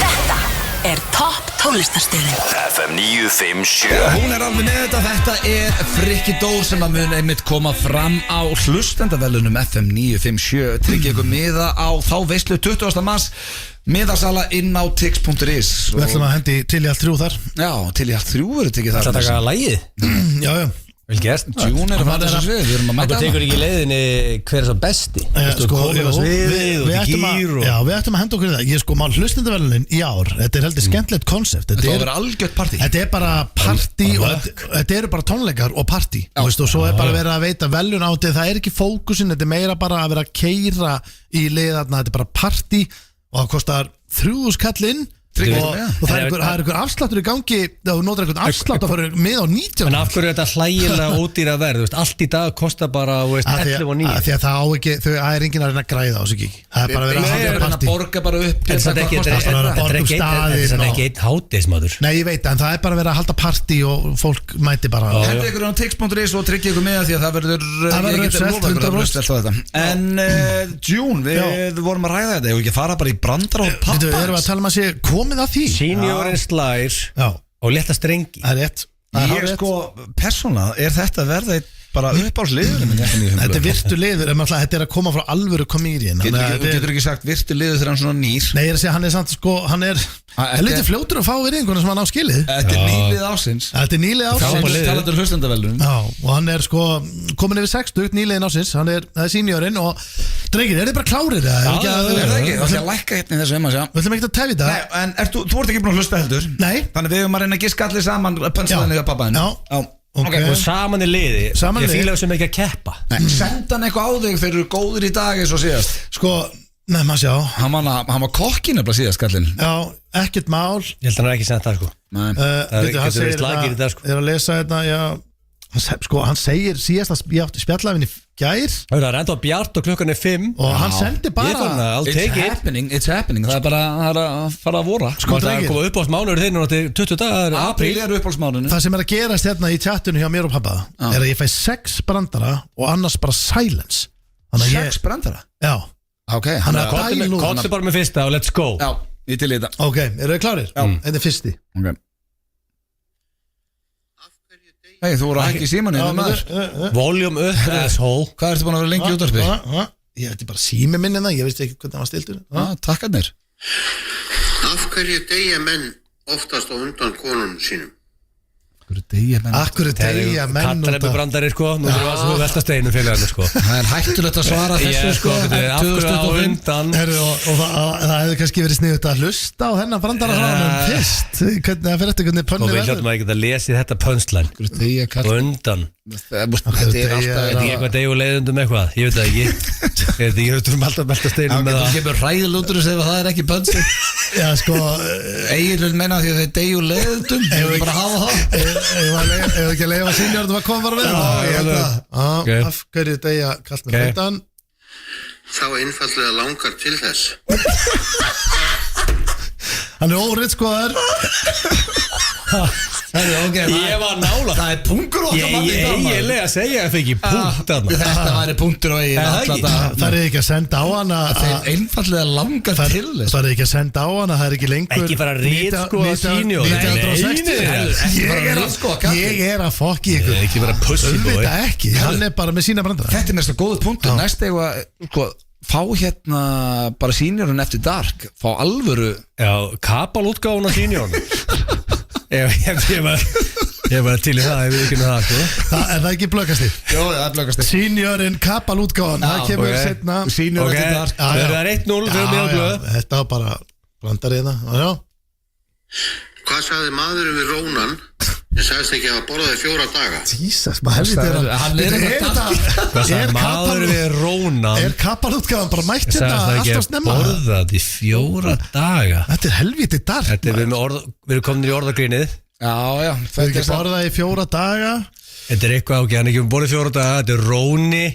Þetta er topp tónlistarstöðin FM 957. Hún er alveg með þetta. Þetta er Frikki Dór sem að mun einmitt koma fram á hlustendavelunum FM 957. Tryggja ykkur miða á þá veislu 20. mars. Miðasala inn á tix.is. Við ætlum að hendi til í allt 3 þar. Já, til í allt 3 verður tekið þar. Það taka lagið? Já. Vel gert. Jún er að fara þessu svið. Við erum að mæta hana. Það tekur ekki leiðinni hver er svo besti. Við ættum að henda okkur í það. Ég sko mál hlustendavelunin í ár. Þetta er heldur skemmtilegt konsept. Þetta er algjört partí. Þetta er bara partí og þetta eru bara tónleikar og partí. Og svo er bara verið að veita velun á þetta. Það er ekki fókusin. Þetta er meira bara að vera að keyra í leiðarna. Þetta er bara partí og það kostar 3.000 kall inn. Og það er einhver afsláttur í gangi. Þú notar einhvern afslátt að fara með á 19. En af hverju er þetta hlægilega ódýra verð? Allt í dag kostar bara 11 og 9. Því að það er enginn að reyna að græða á þessu ekki. Það er bara að vera að borga bara upp. Þetta er ekki einn hádeismadur. Nei, ég veit, en það er bara að vera að halda partí og fólk mæti bara. Hendi ykkur á tix.is og tryggja ykkur með því að það verður En June, við vorum að ræða þetta. Ég vil ekki fara bara í brandar og pappa komið að því. Seniorinn slær og leta strengi. Það er rétt. Ég sko, persónulega er þetta verða bara uppáhaldsliður Þetta er virtu liður, þetta er að koma frá alvöru komedian. Getur ekki sagt virtu liður þegar hann svona nýr? Nei, ég er að segja, hann er samt sko, hann er lítið fljótur að fá virðinguna sem hann á skilið. Þetta er nýlið ásins. Þetta er nýlið ásins. Talaður hlustendavelun. Já, og hann er sko komin yfir 60, nýliðin ásins, það er seniorinn og drengir, er þið bara klárið það? Já, það er ekki, það er að lækka hérna í þessu sjá. Við ætlum ekki að tefja þetta. Nei, en þú ert ekki búin að hlusta heldur? Nei. Þannig við höfum að reyna að giska allir saman pönslaðinu hjá pappaðinu. Já. Okay. Og saman í liði. Ég fíla þessum ekki að keppa. Senda hann eitthvað á þig þegar þú eru góður í dag eins og síðast. Sko, nei maður sjá. Hann var kokkin eða síðast kallinn. Já, ekkert mál. Ég held að hann er ekki sendt það sko. Nei. Það getur verið slagir í dag sko. Ég er að lesa þetta, já. Sko, hann segir síðast að ég átti spjallafinn í gær. Það er enda bjart og klukkan er 5. Og hann sendi bara It's happening. Það er bara að fara að vora. Sko, það er að koma uppáhaldsmánuður þinn og þetta er 20 dagar apríl er uppáhaldsmánuðinu. Það sem er að gerast hérna í chatinu hjá mér og pappa er að ég fæ 6 brandara og annars bara silence. 6 brandara? Já. Ok. Hann er að dælu. Kottu bara með fyrsta og let's go. Já, ég til í þetta. Ok, eru þið klárir? Já. Þetta er fyrsti. Ok. Nei, þú voru að hækki símanni Volume up, asshole. Hvað ertu búin að vera lengi í útvarpi? Ég veit bara sími minni það, ég veist ekki hvernig það var stiltur. Takkarnir. Af hverju deyja menn oftast á undan konunum sínum? Akkur deyja menn Kattareppubrandari sko. Nú erum við að velta steinu félaginu sko. Það er hættulegt að svara þessu sko. Af hverju á undan. Og það hefði kannski verið sniðut að hlusta á þennan brandara hraðan fyrst. Hvernig það fyrir eftir hvernig pönnu verður. Og við hljóttum að ekki að lesi þetta pönslæn. Og undan. Þetta er alltaf eitthvað deyju leiðundum eitthvað. Ég veit það ekki. Ég höfðum alltaf velta steinu með það. Það kemur ræðilútur og segja að það er ekki pönsi. Já sko Egil vil meina því að þeir deyju leiðundum. Bara hafa það. Ef ekki að leiða sínjörnum að koma bara með Af hverju deyja kallt með hlutan? Þá einfallega langar til þess. Hann er órið skoðar. Ég var nála. Það er punkur og Ég lega að segja að það ekki punkt Þetta væri punktur og Egil. Það er ekki að senda á hana. Þeir einfallega langar til þess. Það er ekki að senda á hana. Það er ekki lengur. Ekki fara að rít sko að sínjó. Ég er að fokki ykkur. Ekki vera pussy boy. Þetta ekki, hann er bara með sína brandara. Þetta er mest að góða punktur. Næst eða fá hérna bara sínjórun eftir dark. Fá alvöru. Já, kapalútgáfun á sínjórun. Ég var til í það, ég veit ekki með það sko. Er það ekki blökastir? Jó, það er blökastir. Seniorinn kapalútgáfan, það kemur setna. Seniorinn eftir dark. Það er 1-0 fyrir mjög blöð. Þetta var bara blandar í það. Hvað sagði maðurinn við Rónan sem sagðist ekki að borðaði 4 daga? Jesus, maður Hvað sagði maðurinn við Rónan? Er kapalútgáfan bara mætt hérna alltaf snemma? Borðaði 4 daga. Þetta er helvítið dark. Við erum komin í orðagrínið. Já. Það er ekki borðaði 4 daga. Þetta er eitthvað ok, hann er ekki borðið 4 daga. Þetta er Róni.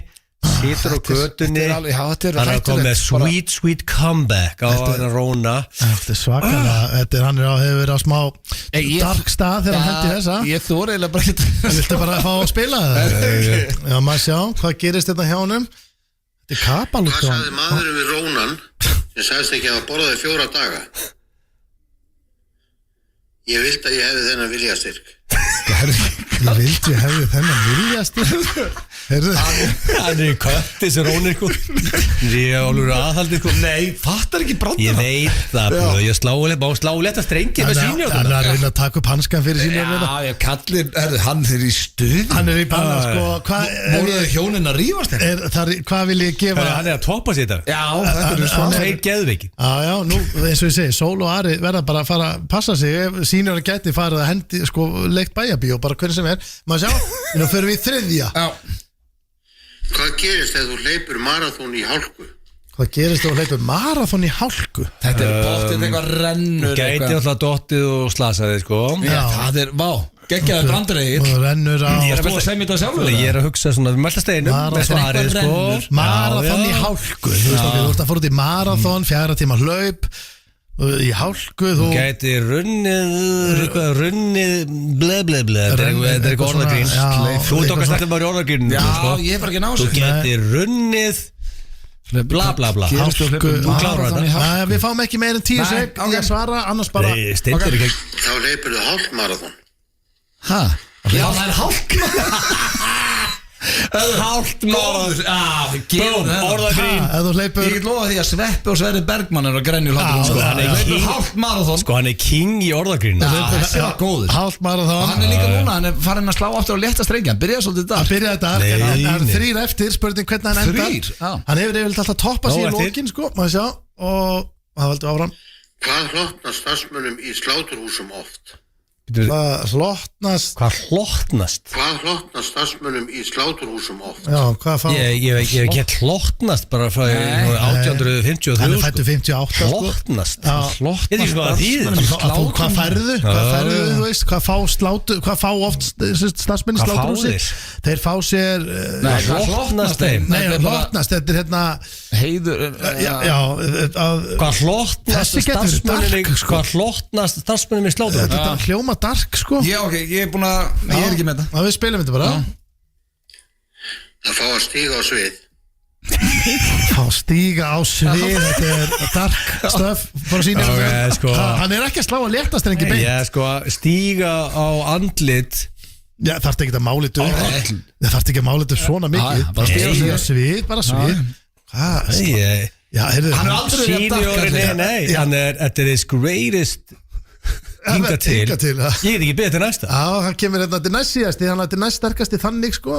Sýtur á götunni. Hann er komið með sweet comeback á hann Róna. Þetta er svakalega. Hann hefur verið á smá dark stað þegar hann hendi þessa. Ég þóri eiginlega bara ekki. Viltu bara fá að spila það? Já, maður sjá, hvað gerist þetta hjá honum? Þetta er kapalútgáfan. Hvað sagði maðurinn við Rónan sem sagðist ekki að borðaði 4 daga? Ég vildi að ég hefði þennan viljastyrk. Ég vildi ég hefði þennan viljastyrk. Hann er í kötti sem Rónir sko. Ég er alveg aðhaldið sko. Nei, fattar ekki brandara. Ég veit það bro. Ég slá leta strengi með sínjóðuna. Hann er að reyna að taka upp hanskan fyrir sínjóðuna. Já, ég kallir, hann er í stuð. Hann er í banna sko. Móruðu hjónin að rífast henni? Hvað vil ég gefa? Hann er að toppa sér þetta. Já, þetta er svona. Tveir geðveiki. Já, nú eins og ég segi, Sól og Ari verða bara að fara að passa sig. Ef sínjóðuna gæti farið að hendi sko leikt bæjabíó, bara hvernig sem er. Maður sjá, nú förum við í 3. Já. Hvað gerist þegar þú hleypur marathón í hálku? Hvað gerist þegar þú hleypur marathón í hálku? Þetta er bóttið eitthvað rennur. Gæti alltaf dottið og slasaði sko. Já, það er, geggjaði brandaregið. Og rennur á. Ég er að segja mér þetta sjálfur. Ég er að hugsa svona, við mælta steinu með svarið sko. Marathón í hálku. Þú ert að fara út í marathón, 4 tíma hlaup í hálku. Þú gæti runnið ble. Þetta er ekki orðagrín. Þú tókast alltaf bara í orðagrín. Já, ég er bara ekki náðu. Þú gæti runnið bla. Hálku, þú klárar þetta. Við fáum ekki meir en 10 sek í að svara, annars bara. Steindir ekki. Þá hleypur þú hálfmarathón. Já, það er hálfmarathón. Hálft marathon Orðagrín Ég get lofa því að Sveppi og Sverri Bergmann er að grenja hlátur Hálft marathon Sko hann er king í orðagrín Þessi var góður Hálft marathon Og hann er líka núna, hann er farin að slá aftur á létta strengja Hann byrjaði svolítið dag Hann byrjaði dag, það er 3 eftir Spurning hvernig hann endar Hann hefur yfirleitt alltaf toppað sig í lokin sko Maður sjá Og það veldi áfram Hvað hlotnar starfsmönnum í sláturhúsum oft? Hvað hlotnast Hvað hlotnar starfsmönnum í sláturhúsum oft? Já, hvað fá Ég hef ekki hlotnast bara frá 1853 Hann er fættu 58 Hlotnast Ég veit ekki hvað það þýðir Hvað færðu, þú veist Hvað fá oft starfsmenn í sláturhúsi Þeir fá sér Hlotnast þeim Nei, hlotnast, þetta er hérna Heiður Hvað hlotnast starfsmennum í sláturhúsi Þetta er hljóma dark sko Já, ok, ég er búin að Ég er ekki með þetta Við spilum þetta bara Það fá að stíga á svið Fá stíga á svið Þetta er dark stuff Hann er ekki að slá að léttast en ekki beint sko, stíga á andlit Já, þarfst ekki að mála þetta Þarfst ekki að mála þetta svona mikið Bara stíga á svið, bara svið Hvað? Já, heyrðu Hann er aldrei Nei, þetta er his greatest Hinga til Ég get ekki beðið til næsta Já, hann kemur hérna til næst síðasti Hann er til næst sterkasti þannig sko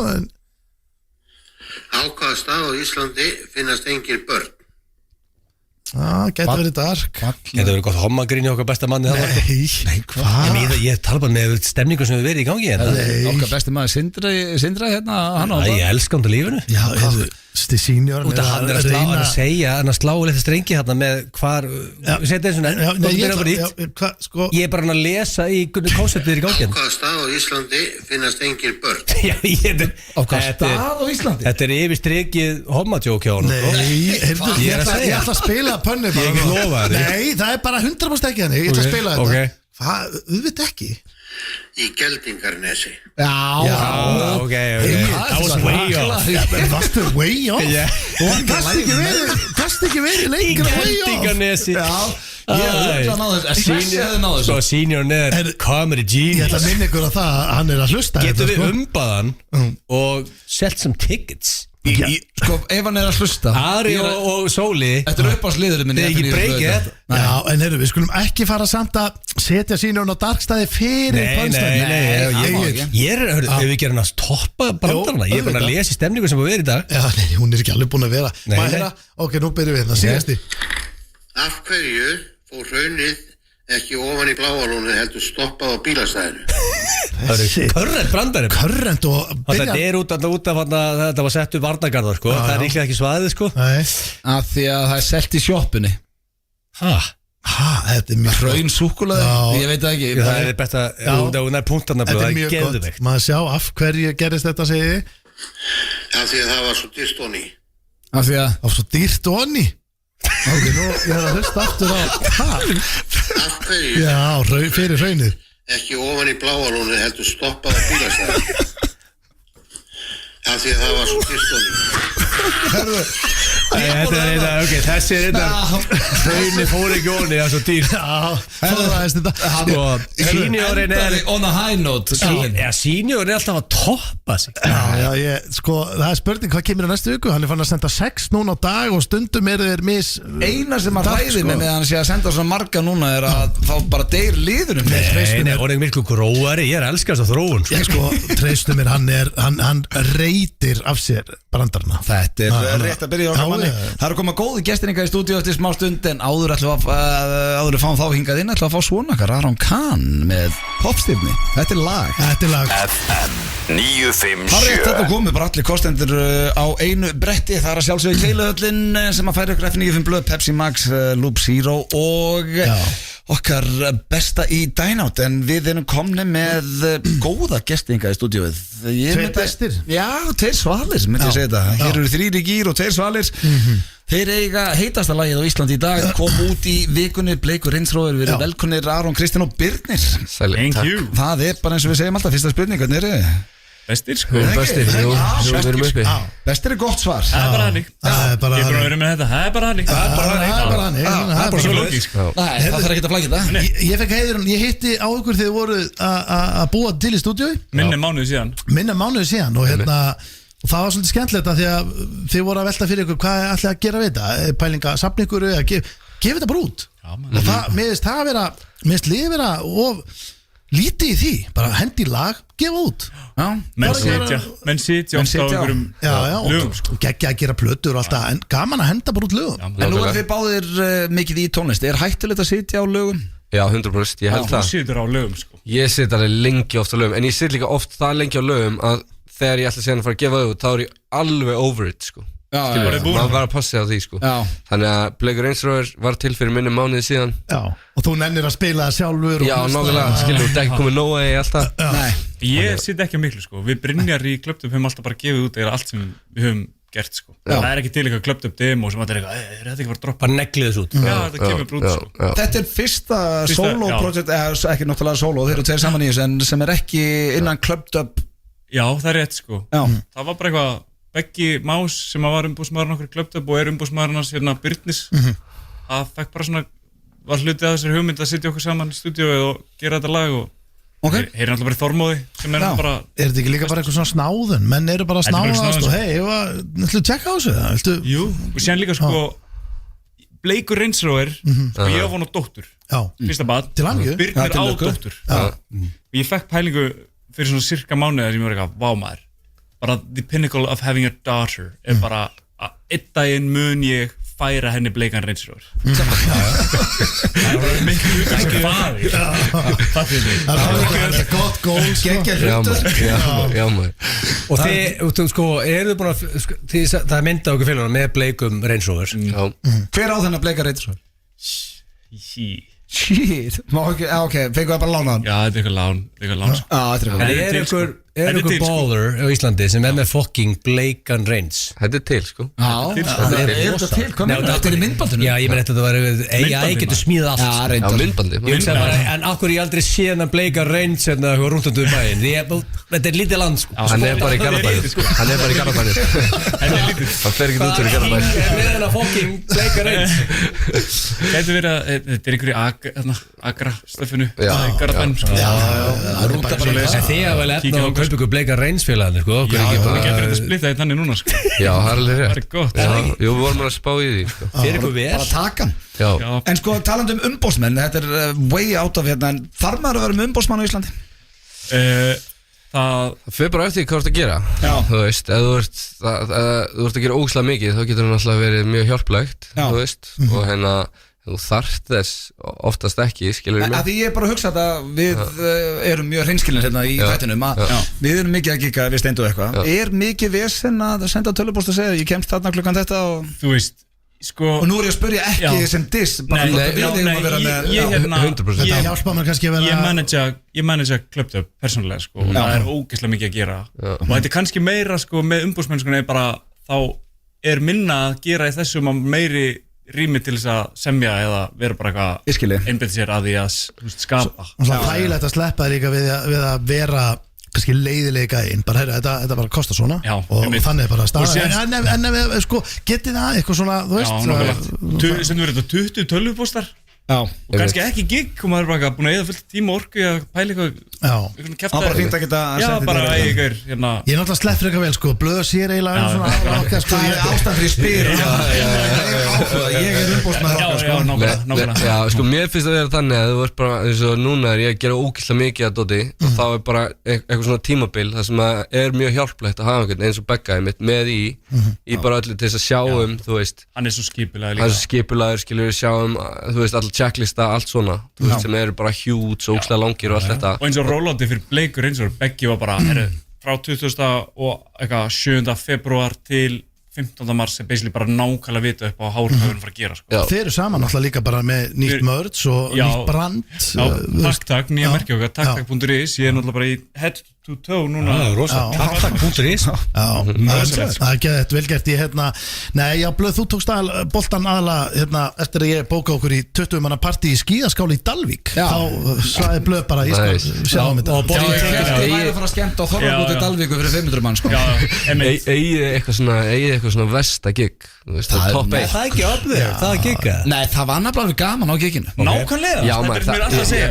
Á hvaða stað á Íslandi finnast engir börn? Já, getur verið dark Getur verið gott hommagrín í okkar besta manni Nei, hvað? Ég tala bara með stemningu sem við verið í gangi Okkar besti maður Sindra hérna Ég elska hann til lífinu Já, Sti senior Út að hann er að segja Hann er að slá litla strengi hérna með hvar Setja eins og Ég er bara að lesa í konceptið í gangi Á hvaða stað á Íslandi finnast engir börn? Á hvaða stað á Íslandi? Þetta er yfir strikið hommadjók hjá hann Nei, ég ætla að spila pönnu Ég ekki lofa þér Nei, það er bara 100% ekki hann Ég ætla að spila þetta Hvað, auðvitað ekki Í Geldingarnesi Já, ok That was way off Varstu way off? Og gast ekki verið lengur way off Geldingarnesi Ég hefði náðu þessu Svo senior neður comedy genius Ég ætla að minna ykkur á það að hann er að hlusta Getur við umbaðan og selt some tickets Sko, ef hann er að hlusta Ari og Sóli Þetta er uppáhaldsliðurinn minn Þetta er ekki breykið Já, en heyrðu, við skulum ekki fara samt að setja sínurinn á darkstæði fyrir pönstæði Nei, ég er, ef við gerum að toppa brandarna Ég er bara að lesa í stemningu sem við verið í dag Já, nei, hún er ekki alveg búin að vera Ok, nú byrjum við hérna, síðasti Af hverju fór hraunið ekki ofan í Bláalónu heldur stoppað á bílastæðinu? Það eru körrent brandari Körrent og Þetta er út af þetta var sett upp varnagarðar sko Það er líklega ekki svaðið sko Af því að það er selt í sjoppunni Þetta er mjög Hraun súkkulaði, ég veit það ekki Það er besta, hún er punktarna Þetta er mjög gott, maður sjá af hverju gerist þetta segi Af því að það var svo dýrt onni Af því að Það var svo dýrt onni Ok, nú ég er að hlusta aftur á Af hverju Já, fyrir hraunið ekki ofan í Bláalónu heldur stoppað á bílastæðinu? Af því að það var svo dýrt onni Þessi er þetta hraunni fór ekki onni, það er svo dýrt Fóðaðist þetta Seniorinn er on a high note Seniorinn er alltaf að toppa sig Sko, það er spurning hvað kemur í næstu viku Hann er fann að senda 6 núna á dag og stundum er þeir Eina sem að hræði með hann sé að senda svona marga núna er að þá bara deyr liðunum Nei, orðið miklu gróari, ég er elskast á þróun Sko, treystum mér, hann reytir af sér brandarna Þetta er rétt að byrja okkar manni Það eru koma góði gestinninga í stúdíu eftir smá stund en áður við fáum þá hingað inn ætlum að fá svona Aron Kahn með popstifni Þetta er lag FM 957 Það er rétt þetta komið bara allir kostendur á einu bretti Það er að sjálfsögja Keiluhöllin sem að færa ykkur F95 blöð, Pepsi Max, Loop Zero og okkar besta í Dynout en við erum komni með góða gestinga í stúdíuð Tveir bestir? Já, tveir svalir myndi ég segja þetta Hér eru 3 í gír og 2 svalir Þeir eiga heitasta lagið á Íslandi í dag kom út í vikunni, Bleikur Rinsróður við erum velkonir Aron, Kristinn og Birnir Thank you Það er bara eins og við segjum alltaf fyrsta spurning hvernig er þið? Bestir sko Bestir, jú, við erum uppi Bestir er gott svar Það er bara hannig Ég er búin að vera með þetta, það er bara hannig Það er bara svo lógísk Nei, það þarf ekki að flækja þetta Ég fekk heiðurinn, ég hitti á ykkur þegar voru að búa til í stúdíu Minna mánuði síðan og hérna Og það var svolítið skemmtilegt að því að þið voru að velta fyrir ykkur hvað er alltaf að gera við þetta, pælinga að safna ykkur eða gefa þetta bara út. Og það, mér finnst liðið vera of lítið í því, bara hendi í lag, gefa út. Menn sitja ofta á einhverjum lögum sko. Geggja að gera plötur og alltaf, en gaman að henda bara út lögum. En nú þið báðir mikið í tónlist, hættulegt að sitja á lögum? Já, 100%, ég held það. Þú situr á lögum sko. Ég sit alveg lengi oft á lögum, en ég sit líka oft það lengi á lögum að þegar ég ætla að segja hann að fara að gefa þau, þá ég alveg over it sko. Maður var að passa á því sko. Þannig að Blake Range Rover var til fyrir minni mánuði síðan. Og þú nennir að spila það sjálfur. Já, nákvæmlega, skilur, þú ekki komið nóga í alltaf. Ég sit ekki að miklu sko. Við Brynjar í Clubbdub höfum alltaf bara gefið út eða allt sem við höfum gert sko. Það ekki til eitthvað Clubbdub demo sem þetta þetta ekki bara droppa. Bara neglið þessu út. Já, þetta kemur bara út sko. Þetta fyrsta solo-projekt, ekki náttúrulega solo, þeir eru tveir saman í þessu, en sem ekki innan Clubbdub. Já, það rétt sko. Það var bara eitthvað Beggi Más sem var umbúsmaðurinn okkur í Clubbdub og umbúsmaðurinn hans hérna Byrnis. Það fekk bara svona, var hluti af þessari hugmynd að sitja okkur saman í stúdíói og gera þetta lag og heyri alltaf bara í Þormóði sem bara... Er þetta ekki líka bara eitthvað svona snáðun? Menn eru bara að snáðast og hei, ætlu að tjekka á þessu? Jú, og sér líka sko Blake Range Rover, sko ég var von á dóttur. Fyrsta bad. Til hamingju. Byrnir á dóttur. Og ég fekk pælingu fyrir svona cirka mánuði sem ég var eitthvað, vá maður. Bara the pinnacle of having a daughter er bara að einn daginn mun ég færa henni Blake Range Rover. Það var miklu ekki faði. Það er gott gól. Geggja hlutur. Já maður. Og þið, sko, eru þið búin að það er myndað okkur félagunum með Blake Range Rover. Hver á þennan Blake Range Rover? Shit, ok, fengið það bara lánaðan. Já, þetta er eitthvað lán En er ykkur baller á Íslandi sem með fucking Blake Range? Þetta er til sko. Er þetta til? Þetta er í myndbandinu? Já, ég menn þetta var AI getur smíðað allt. Já, myndbandi. En okkur ég aldrei séð að Blake Range hérna rúntandu í bæinn. Þetta er lítið land sko. Hann er bara í Garðabæði. Hann fer ekki út fyrir Garðabæði. Með hennar fucking Blake Range. Gæti verið að þetta er einhverju agra stöfinu í Garðabæðin. Já, rúta bara lesa. Þið hafa vel etna og kaupa ykkur Blake Range félagarnir sko. Við getum þetta splittað í þannig núna sko. Já, það er alveg rétt. Það er gott. Jú, við vorum að spá í því sko. Fyrir ykkur vel. Bara taka hann. En sko, talandi umbósmenn, þetta er way out of hérna, en þarf maður að vera með umbósmann á Íslandi? Það fyrir bara eftir hvað þú ert að gera. Þú veist, ef þú ert að gera ógeðslega mikið, þá getur það náttúrulega verið mjög hjálplegt, þú veist, og hérna þú þarft þess oftast ekki, skilur mig. Því ég er bara að hugsa þetta, við erum mjög hreinskilin hérna í þættinum, við erum mikið að gigga við Steindu eitthvað. Er mikið vesen að senda tölvupóst og segja, ég kemst þarna klukkan þetta og... Þú veist, sko... Og nú er ég að spyrja ekki sem diss, bara við eigum að vera með... Þetta hjálpa mér kannski að vera... Ég manage Clubbdub persónulega, sko, og það er ógeðslega mikið að gera. Og þetta er kannski meira, sko, með umbúsmennskunni er bara, þá er minna að gera í þessum að meiri rými til þess að semja eða vera bara eitthvað einbeitt sér að því að skapa. Það er hægilegt að sleppa líka við að vera kannski leiðilega einn, bara þetta bara kostar svona og þannig er bara staðan. En sko, getið það eitthvað svona, þú veist? Sem þú verður þetta 20 tölvupóstar og kannski ekki gig og maður er bara búin að eyða fullt tíma og orku að pæla eitthvað kæfta. Bara fínt að geta að senda þetta. Já, bara eitthvað Ég er náttúrulega sleppur eitthvað vel, sko, blöð sér eiginlega Það er ástand fyrir spyr Ég er umbósmaður Já, nákvæmlega. Já, sko, mér finnst að vera þannig að þú ert bara, eins og núna er ég að gera ógeðslega mikið að dóti og þá er bara eitthvað svona tímabil þar sem er mjög hjálplegt að hafa einhvern eins og Begga einmitt með í bara öllu til þess að sjá þú veist. Hann er svo skipulagður líka. Hann er svo skipulagður, skilur við sjá þú veist, all checklista, allt svona, þú veist, sem eru bara huge, ógeðslega langir og allt þetta. Og eins og rolloutið fyrir Blake Range Rover, Beggi var bara, frá 7. febrúar til 15. mars er basically bara nákvæmlega vita upp á hárhauðun fara að gera sko. Þeir eru saman náttúrulega líka bara með nýtt merch og nýtt brand. Takk, nýja merki okkar, takk.is. Ég er náttúrulega bara í head to toe núna. Rosa, takk.is. Það er gett, vel gert. Nei, já, Blöð, þú tókst boltan aðalega eftir að ég bóka okkur í 20 manna partí í skíðaskáli í Dalvík. Þá sagði Blöð bara, ég skal sjá þetta. Og ég væri að fara að skemmta á Þorvaldsgötu Dalvíku fyrir 500 mann sko. Eigið eitthvað svona versta gig. Það er ekki öfnir, það er gigga. Nei, það var nefnilega gaman á gigginu. Nákvæmlega, þetta er mér alltaf að segja.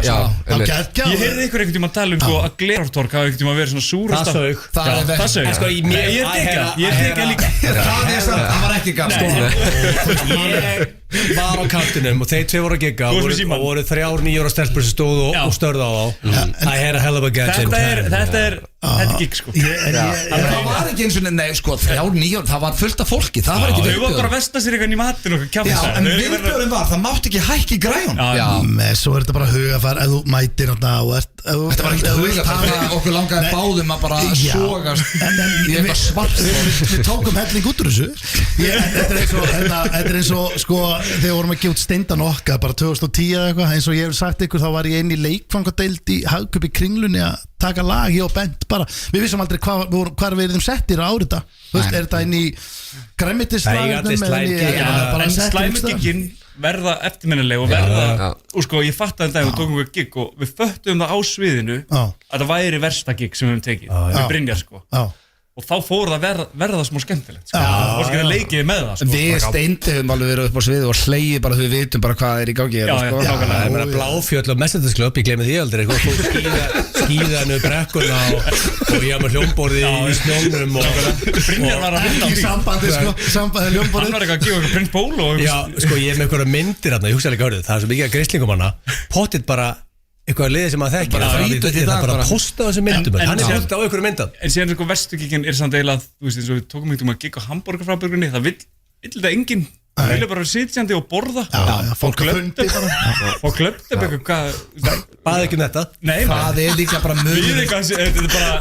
Ég heyrði ykkur einhvern tíma að tala um að Glerártorg hafi einhvern tíma sem að vera svona súrasta. Það sög. Sko, ég tek líka. Það er samt, það var ekki gaman. Ég var á kantinum og þeir tvei voru að gigga og voru 3 9 ára stelpur sem stóðu og störðu á þá. I had a hell of a gig. Þetta er gig sko. Það var ekki eins og nei sko 3 9 ára, það var fullt af fólki. Það var ekki viðbjóður. Þau var bara að vesta sér eitthvað í matinn og kjafta sér. Já, en viðbjóðurinn var, það mátti ekki hækki græjun. Já, með svo þetta bara hugafar ef þú mætir og þetta var ekki hugafar, okkur langaði báðum að bara sogast í eitthvað svart. Við tókum helling út úr þessu. Þetta er eins og sko þegar vorum að gefa út Steindan okkar bara 2010 eða eitthvað, eins og ég hef sagt ykkur þá var ég inn í leikfangadeild í Hagkaup í Kringlunni að taka lag, ég og Bent bara, við vissum aldrei hvað við erum settir á árita, þú veist, er þetta inn í græmmitisslagnum en slæmugiginn verða eftirminnileg og verða og sko ég fattaði en dag við tókum við gig og við föttum það á sviðinu að það væri versta gig sem við höfum tekið við Brynjar sko og þá fór það verða smá skemmtilegt sko. og sko það leikið með það sko. Við Steindi höfum alveg verið upp á sviði og hlegið bara við vitum bara hvað er í gangi sko. Það er Bláfjöll og Messendisklöpp, ég gleymi því aldrei og þú skíða nú brekkuna og ég haf með hljómborði í snjónum Brynjar var að vinna í sambandi hljómborði hann var eitthvað að gefa eitthvað Prins Bólo Já, sko ég hef með eitthvað myndir ég hugsa alveg hörðu, það er svo mikið að greislingum hana pottit bara eitthvað liðið sem að þekki það er bara að posta á þessum myndum hann er hlut á einhverju myndan en síðan sko vestugiggin er samt eiginlega þú veist eins og við tókum eitthvað að gigga á hamborgarfrábjörgunni það vill þetta enginn það vilja bara sitjandi og borða fólk klöndi og klöndi eitthvað baði ekki um þetta það er líka bara þetta er bara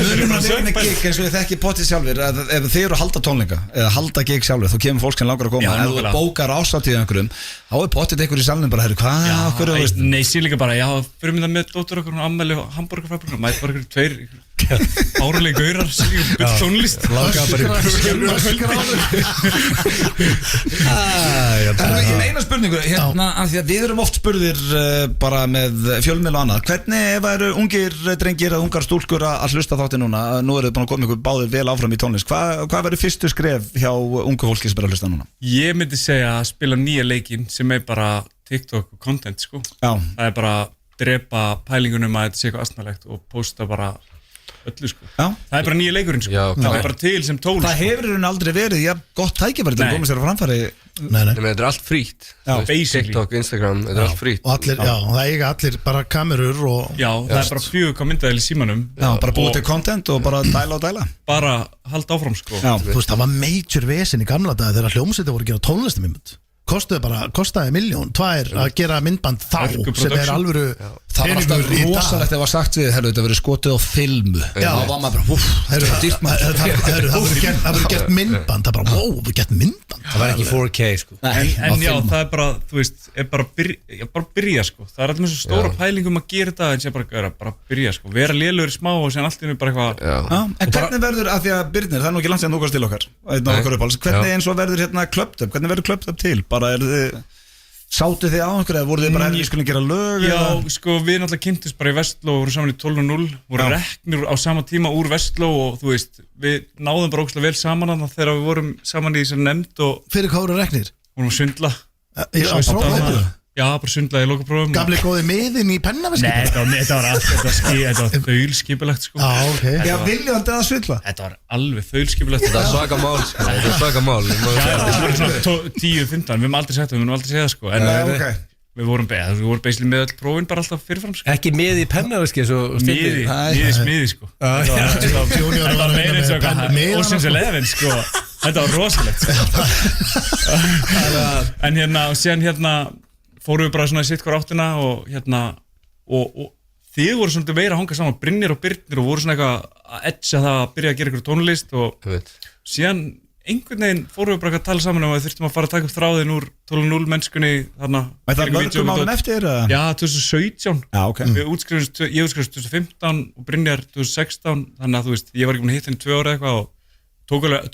munum að vera gig eins og ég þekki potið sjálfur ef þið eru að halda tónleika eða halda gig sjálfur þá kemur fólk sem langar að koma ef þú bókar ásatíð einhverjum þá er potið einhver í salnum bara hvað nei sér líka bara já fyrir mig það með dóttur okkur ammæli hamborgarfrábjörgunum mæti bara tveir árlega gaurar tónlist Ég meina spurningu hérna af því að við erum oft spurðir bara með fjölmiðl og annað hvernig ef það eru ungir drengir eða ungar stúlkur að hlusta þátti núna nú eru þið búin að koma ykkur báðir vel áfram í tónlist hvað verður fyrstu skref hjá ungu fólki sem er að hlusta núna? Ég myndi segja að spila nýja leikinn sem er bara TikTok content sko það er bara að drepa pælingunum að þetta sé eitthvað astnalegt og posta bara öllu sko. Það er bara nýja leikurinn sko. Það er bara til sem tól það hefur hún aldrei verið gott tækifæri til að koma sér á framfæri þetta er allt frýtt TikTok, Instagram, þetta er allt frýtt og það eiga allir bara kamerur og það er bara 4 myndaðil í símanum bara búið til content og bara dæla bara halda áfram sko þú veist það var major vesen í gamla dag þegar hljómsveitir voru að gera tónlistamynd kostaði 1 milljón 2 að gera myndband þá sem er alvöru það var alltaf rosalegt ef það var sagt við þetta verið skotið á filmu þá var maður bara það verið gert myndband það bara við gert myndband það var ekki 4K sko en já það er bara þú veist er bara byrja sko það er alltaf með svo stóra pælingum að gera þetta en sé bara byrja sko vera lélugur smá og sen allt innu bara eitthvað en hvernig verður að því að Birnir það er nú ekki langt síðan þú komst til okkar hvernig eins og verður hérna Clubbed Up hvernig verður Clubbed Up til bara sátu þið á einhverju eða voru þið bara við skulum gera lög já, sko við náttúrulega kynntust bara í Vestló og voru saman í 12.0 voru reknir á sama tíma úr Vestló og þú veist, við náðum bara ógeðslega vel saman þegar við vorum saman í þessari nefnd og fyrir hvað voru reknir? Vorum að svindla já, bara svindla í lokaprófum gamli góði miðin í pennaveski? Nei, þetta var þaulskipulegt sko já, viljandi að svindla? Þetta var alveg þaulskipulegt þetta er svaka mál sko, þetta er svaka mál þetta var svona 10-15, við höfum aldrei sagt það, við höfum aldrei segja það sko en við vorum basically með öll prófin bara alltaf fyrirfram sko ekki með í pennaveski miði sko þetta var meira eins og Ocean's 11 sko þetta var rosalegt sko en hérna og síðan hérna fórum við bara svona í sitt hver áttina og hérna og þið voru svona meira að hanga saman Brynjar og Birnir og voru svona eitthvað að etja það að byrja að gera eitthvað tónlist og síðan einhvern veginn fórum við bara að tala saman og við þurftum að fara að taka upp þráðin úr 12.0 mennskunni þarna það er mörgum árum eftir? Já, 2017 ég útskrifist 2015 og Brynjar 2016 þannig að þú veist, ég var ekki búin að hitta henni 2 ára eitthvað og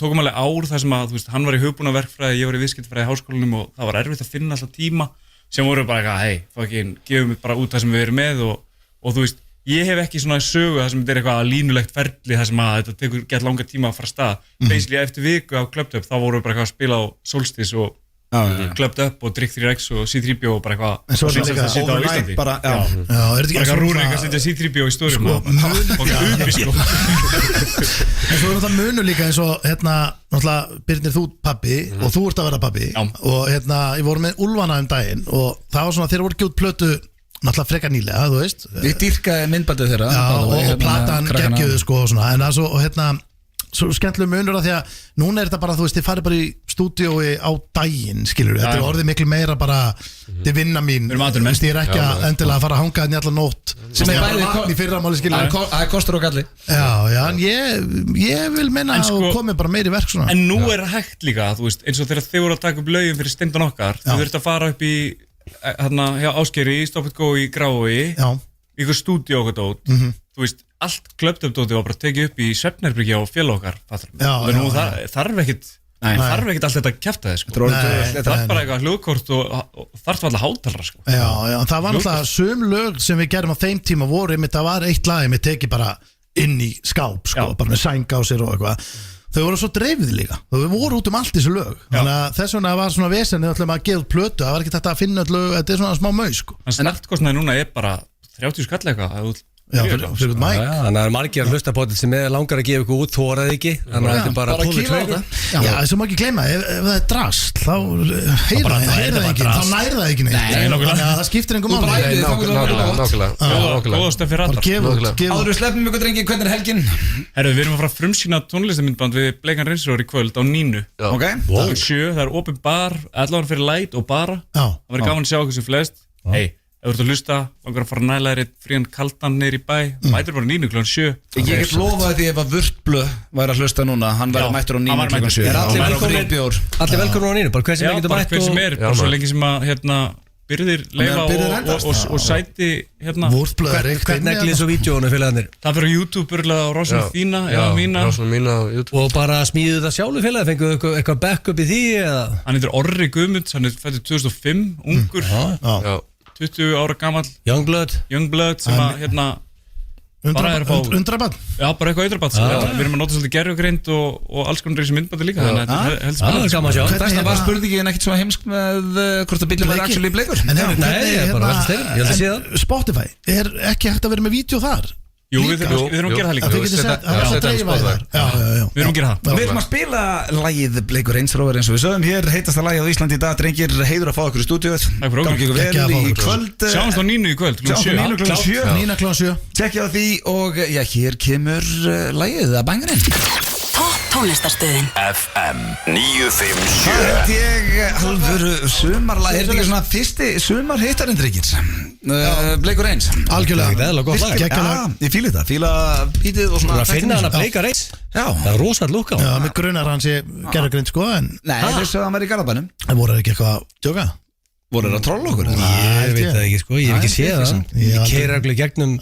tókum alveg ár þar sem að þú veist, hann var í hugbúnaverkfræði, ég var í viðskiptafræði í háskólanum og það var erfitt að finna alltaf tíma sem voru bara eitthvað, gefum við bara út það sem við erum með og þú veist, ég hef ekki svona sögu það sem þetta er eitthvað línulegt ferli það sem að þetta tekur gett langa tíma að fara af stað basically eftir viku á Clubbed Up þá voru við bara eitthvað að spila á Solstice og Clubbed Up og Drink 3X og C3PO og bara eitthvað En svo er þetta líka overnight bara, Já, er þetta bara eitthvað Rúrik að setja C3PO í stórum og upi sko En svo er þetta munu líka eins og náttúrulega Birnir þú pabbi og þú ert að vera pabbi og ég voru með Úlfana daginn og það var svona þeir voru ekki út plötu náttúrulega frekar nýlega, þú veist Ég dýrkaði myndbandið þeirra og platan geggjuðu sko og svona en það er svo svo skemmtileg munur að því að núna er þetta bara, þú veist, þið farið bara í stúdíói á daginn, skilur við, þetta er orðið miklu meira bara, þið vinna mín ég er ekki að endilega að fara að hanga hérna í alla nótt sem er bæðið í fyrramáli, skilur við það kostur og galli en ég vil menna að þú komið bara meiri verk svona en nú er hægt líka, þú veist, eins og þegar þið voru að taka upp lögin fyrir Steindan okkar, þið þurftu að fara upp í hjá Ásgeiri, Stop It Go í Grái ykkur stúdíó okkur dót, þú veist allt Clubbed Up dóti var bara tekið upp í svefnherbergi á félag okkar nú þarf ekkit allt þetta að kjafta þið sko. Það er bara eitthvað hljóðkort og þarf alltaf hátalara sko. Já, það var alltaf sum lög sem við gerum á þeim tíma voru það var eitt lag ég tekið bara inn í skáp sko, bara með sæng á sér og eitthvað þau voru svo dreifið líka, þau voru út allt þessu lög þannig að þess vegna var svona vesen þegar ætlum að gefa út plötu, það var ekki þetta að finna lög, þetta er svona smá maus sko. En startkostnaði núna er bara 30 skall eitthvað fyrir mæk þannig að það er margir að hlusta på þetta sem er langar að gefa ykkur út þórað ekki þannig að þetta er bara púli tveikur þess að má ekki gleyma, ef það er drast þá heyra það ekki þá næri það ekki neitt þannig að það skiptir einhver mál góða stöð fyrir allar áður við sleppum ykkur drengi, hvernig er helgin? Herru, við erum að fara að frumsýna tónlistamindband við Bleikan Reynsróður í kvöld á Nínu klukkan 7, það er opið bar allavega fyrir light og bara það verður gaman að sjá okkur sem flest ef þú ert að hlusta, langar að fara að næla þér frían kaldan neyri í bæ, mætir bara 9 klukkan 7 Ég get lofaði því ef að Vörtblö væri að hlusta núna, hann væri mættur á 9 klukkan 7 Allir velkomnir á Nínu, bara hver sem getur mætt hver sem er, bara svo lengi sem að Byrðir leifa og sæti hvernig eglið svo vídjónu félagarnir það fyrir YouTube á Rósum þína eða mína og bara smíðu það sjálfu félagi fenguðu eitthvað backup í því hann heitir Orri Guðmund, hann er fættur 2005 ungur 20 ára gamall Youngblood sem að undrabann já, bara eitthvað undrabann við erum að nota svolítið gerjugreind og alls konar í þessu myndbandi líka þannig að þetta er helst spennandi þess að var spurningin ekkert svona heimsk með hvort að bílum er actually bleikur Spotify er ekki hægt að vera með vídeo þar Jú, við þurfum að gera það líka Við erum að gera það Við erum að spila lagið Bleikur Reynsróður eins og við sögum hér heitasta lagið á Íslandi í dag drengir, heiður að fá okkur í stúdíu gangi ykkur vel í kvöld Sjáumst á 9 í kvöld klukkan 7 Tjekkja á því og já, hér kemur lagið að bangurinn Tónlistarstöðin FM 957 Það er ég alvöru sumarlag Er þetta ekki svona fyrsti sumarhittarinn drengir Bleikur Reyns Algjörlega Ég fíla þetta, fíla bítið og svona að finna hann að Bleika Reyns það er rosalega lúk á Já, með grunar hans ég gerði grind sko Nei, þessu að hann væri í Garðabænum Það voru ekki eitthvað að djóka Voru það að trolla okkur? Ég veit það ekki sko, ég hef ekki séð það Ég keira alveg gegnum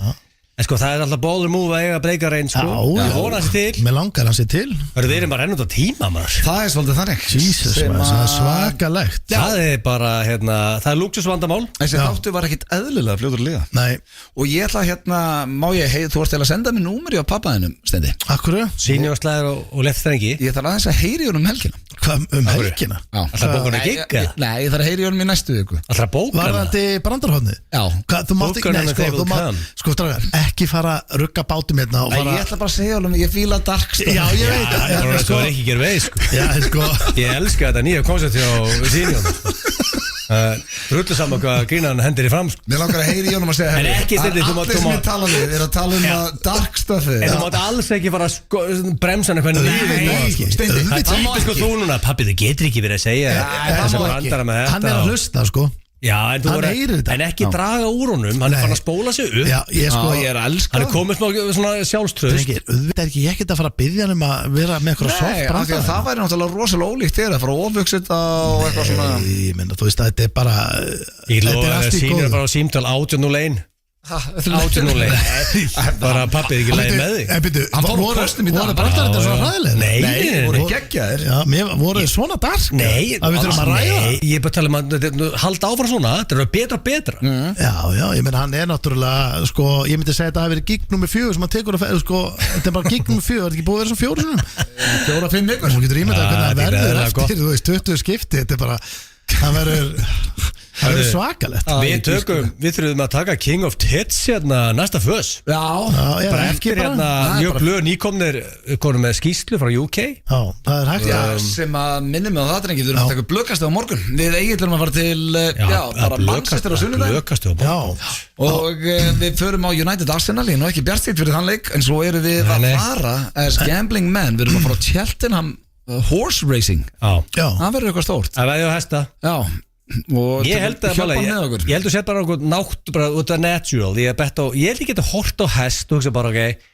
En sko það er alltaf bóður múið að eiga Bleika Reyns sko Já, hóra hans til Mér langar hans til Við erum bara rennund á tíma maður Það er svolítið þannig Jesus, það er svakalegt Það er bara, það er lúksusvandamál Þessi þáttu var ekkit eðlilega fljótur að liða Nei Og ég ætla má ég þú varst að senda mig númeri á pappaðinum Steindi Akkur? Sýnjóðslæður og leftstrengi Ég þarf aðeins að heyri honum helgina Hvað helgina? Alltaf bókana gigga? Nei, ég þarf að heyri honum í næstu viku Alltaf bókana? Varðandi brandarhóðni? Já Þú mátt ekki, sko strágar, ekki fara rugga bátum hérna og fara Nei, ég ætla bara að segja honum, ég fíla dark stuff Já, ég veit það Það er ekki gerð veið sko Já, sko Ég elska þetta nýja koncept hjá Sýnjóðum Rullu saman hvað grínan hendir í fram sko. Mér langar að heyri í honum að segja En ekki Steindi, allir sem ég tala við er að tala um að dark stuffi En þú mátt alls ekki fara bremsa hana hvernig Nei, Steindi Það má sko þú núna, pappi þú getur ekki verið að segja þess að brandara með þetta Hann er að hlusta sko Já, en ekki draga úr honum Hann er fann að spóla sig upp Já, ég er að elska Hann er komið svona sjálfströðst Auðvitað er ekki ég ekkert að fara að byggja hann að vera með eitthvað soft brandara Nei, það væri náttúrulega rosalega ólíkt þér að fara að ofvöksa þetta og eitthvað svona Ég menna, þú veist að þetta er bara Ég lofa að sýnir bara á símtal 1801 bara pappið ekki leiði með þig Hann fór á kostum í dag Voru brandar þetta svona hræðileg? Nei, voru geggjaðir Voru þið svona dark? Nei, að við þurfum að ræða ég er bara að tala um að halda áfram svona þetta er betra og betra Já, ég menn hann er náttúrulega sko, ég myndi segja að þetta hafi verið gig nummer 4 sem hann tekur sko, þetta er bara gig nummer 4 það er ekki búið að vera svo 4 sinum 4-5 vikur þú getur ímyndað hvernig það verður eftir þú veist 20 skipti, þetta er bara Það verður svakalegt. Við þurfum að taka King of Tits hérna næsta fös. Já, bara eftir hérna mjög blöð nýkomnir konum með skýrslu frá UK. Já, það er hægt. Já, sem að minnum með það drengi, við þurfum að taka blöðkastu á morgun. Við eigum að fara til bara Manchester á sunnudag. Blöðkastu á morgun. Og við förum á United Arsenal, ég nú ekki bjartsýtt fyrir þann leik, en svo erum við að fara as gambling men, við erum að fara á Cheltenham horse racing. Það verður eitthvað stórt. Það verður að hesta. Já. Ég held að setja bara okkur nátt bara út af natural. Ég held ekki að horta á hest og hugsa bara ok,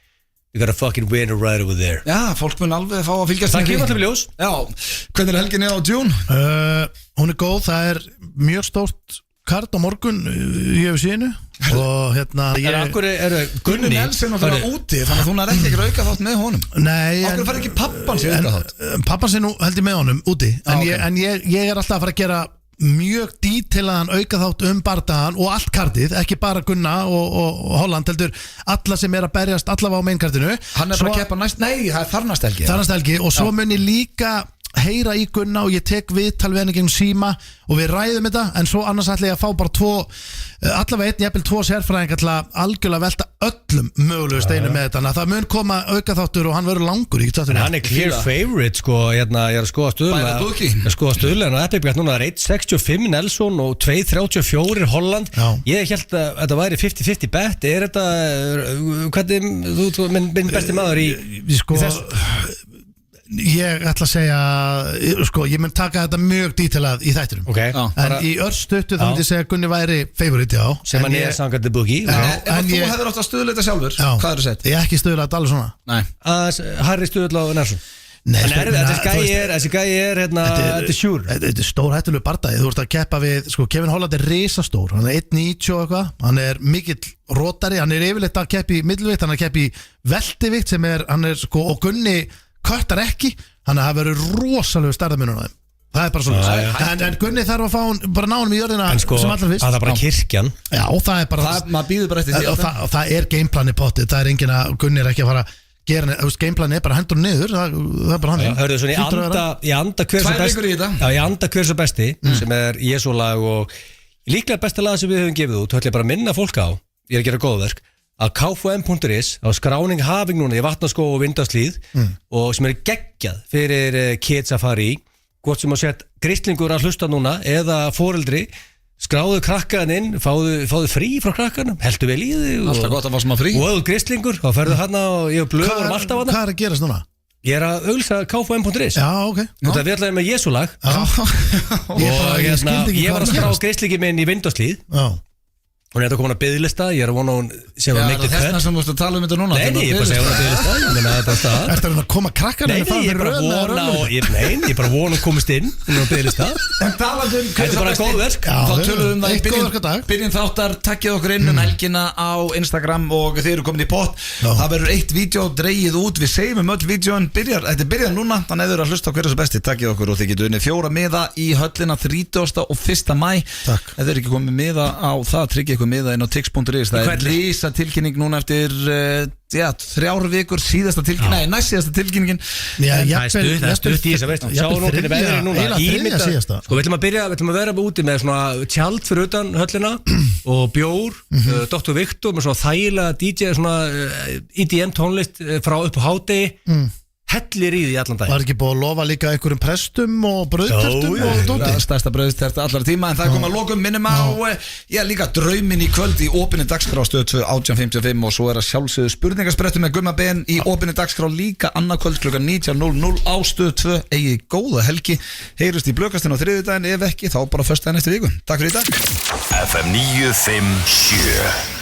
you got a fucking winner right over there. Já, fólk mun alveg fá að fylgjast það kemur alltaf í ljós. Já, hvernig er helginni á June? Hún er góð, það er mjög stórt kart á morgun í UFC-inu og hérna Gunni Nelson að vera úti þannig að hún er ekki auka þátt með honum. Nei, okkur fær ekki pappan sér auka þátt? Pappan sér nú held ég með honum úti en ég er alltaf að fara að gera mjög dítilaðan auka þátt bardagan og allt kartið, ekki bara Gunna og Holland, heldur alla sem er að berjast allavega á mainkartinu. Hann er bara að keppa næst, nei, það er þarnast helgi og svo mun ég líka heyra í Gunna og ég tek viðtal við henni gegn síma og við ræðum þetta, en svo annars ætla ég að fá bara allavega jafnvel 2 sérfræðingar til að algjörlega velta öllum mögulegu steinum með þetta, þannig að það mun koma auka þáttur og hann verður langur. Hann er clear favorite sko, hérna ég er að skoða stöðlega og Epic núna er 1.65 Nelson og 2.34 Holland. Ég held að þetta væri 50-50 bet. Er þetta hvernig þú minn besti maður í þessu? Ég ætla að segja sko, ég mun taka þetta mjög dítilað í þættinum en í örstuttu þá myndi ég segja að Gunni væri favorite, já, sem hann er sangað the boogie. En þú hefur átt að stuðleita sjálfur, hvað er það sett? Ég ekki stuðleita allir svona. Harry stuðla á Nelson. Þessi gæi er hérna, þetta er sjúr. Þetta er stór hættulegur bardagi. Þú ert að keppa við, sko, Kevin Holland er risastór, hann er 1.90 og eitthvað, hann er mikill rótari, hann er yfirleitt að keppa í middlvikt, hann er að keppa í veltivikt sem hann er sko, og Gunni köttar ekki, þannig að það verður rosalega stærðamunur á þeim. Það er bara svona. En Gunni þarf að fá bara ná honum í jörðina sko, sem allra fyrst. Það er bara kirkjan. Já, það er bara maður býður bara eftir því. Og það er gameplani pottið. Það er enginn að Gunni er ekki að fara að gera, gameplani er bara hendur niður. Það er bara hann. Hörðu svona í anda hver svo besti sem er Jesúlag og líklega besta lag sem við höfum gefið út. Þá ætla ég bara að minna fólk á, ég er að gera góðverk, að KFM.is á skráning hafing núna í vatnaskó og vindaslíð og sem er geggjað fyrir kids að fara í, hvort sem að sett gristlingur að hlusta núna eða foreldri, skráðu krakkaðan inn, fáðu frí frá krakkanum, heldur vel í þig alltaf gott að fá sem að frí og eða gristlingur, þá ferðu hana og ég og blöður alltaf hana. Hvað er að gerast núna? Ég er að auglýsa KFM.is. Já, ok. Þetta við ætlaðum með Jesúlag og ég var að skrá gristlingi minn í vindaslíð. Já. Hún er þetta komin að biðlista, ég er að vona hún sem að make the cut. Já, það er þessna sem þú ætti að tala um þetta núna. Nei, ég er bara að segja hún að biðlista, ég meina þetta stað. Ertu að koma krakkarinn að fara fyrir röðna? Nei, ég er bara að vona hún komist inn á biðlista. En talandi þetta er bara góð verk. Þá tölum við það í byrjun þáttar, takkið okkur inn helgina á Instagram og þeir eru komin í pott. Það verður eitt vídeo dreigið út, við segjum öll vídeoin, þetta byrjar núna, þannig að þið eru að hlusta á hverju sem besti, takkið okkur og þið getur unnið 4 miða í höllina 30. og 1. maí. Ef þið eru ekki komið miða á það, tryggið miða inn á tix.is. Það er rísa tilkynning núna eftir 3 vikur, síðasta tilkynning, næst síðasta tilkynningin. Það er stutt í þess að veist. Sjáum nú hvernig veðrið er núna. Sko við ætlum að vera úti með svona tjald fyrir utan höllina og bjór, Dr. Viktor með svona þægilega DJ, svona EDM tónlist frá upp á hádegi. Hellir í því allan dag. Var ekki búið að lofa líka einhverjum prestum og brauðtertum og dóti? Stærsta brauðtert allar tíma, en það kom að lokum, minnum á líka drauminn í kvöld í opinni dagskrá Stöð 2 18.55 og svo er að sjálfsögðu spurningasprettu með Gumma Ben í opinni dagskrá líka annað kvöld klukkan 19.00 á Stöð 2. Eigi góða helgi, heyrust í blökastinn á þriðjudaginn, ef ekki þá bara föstudaginn eftir viku. Takk fyrir í dag. FM 957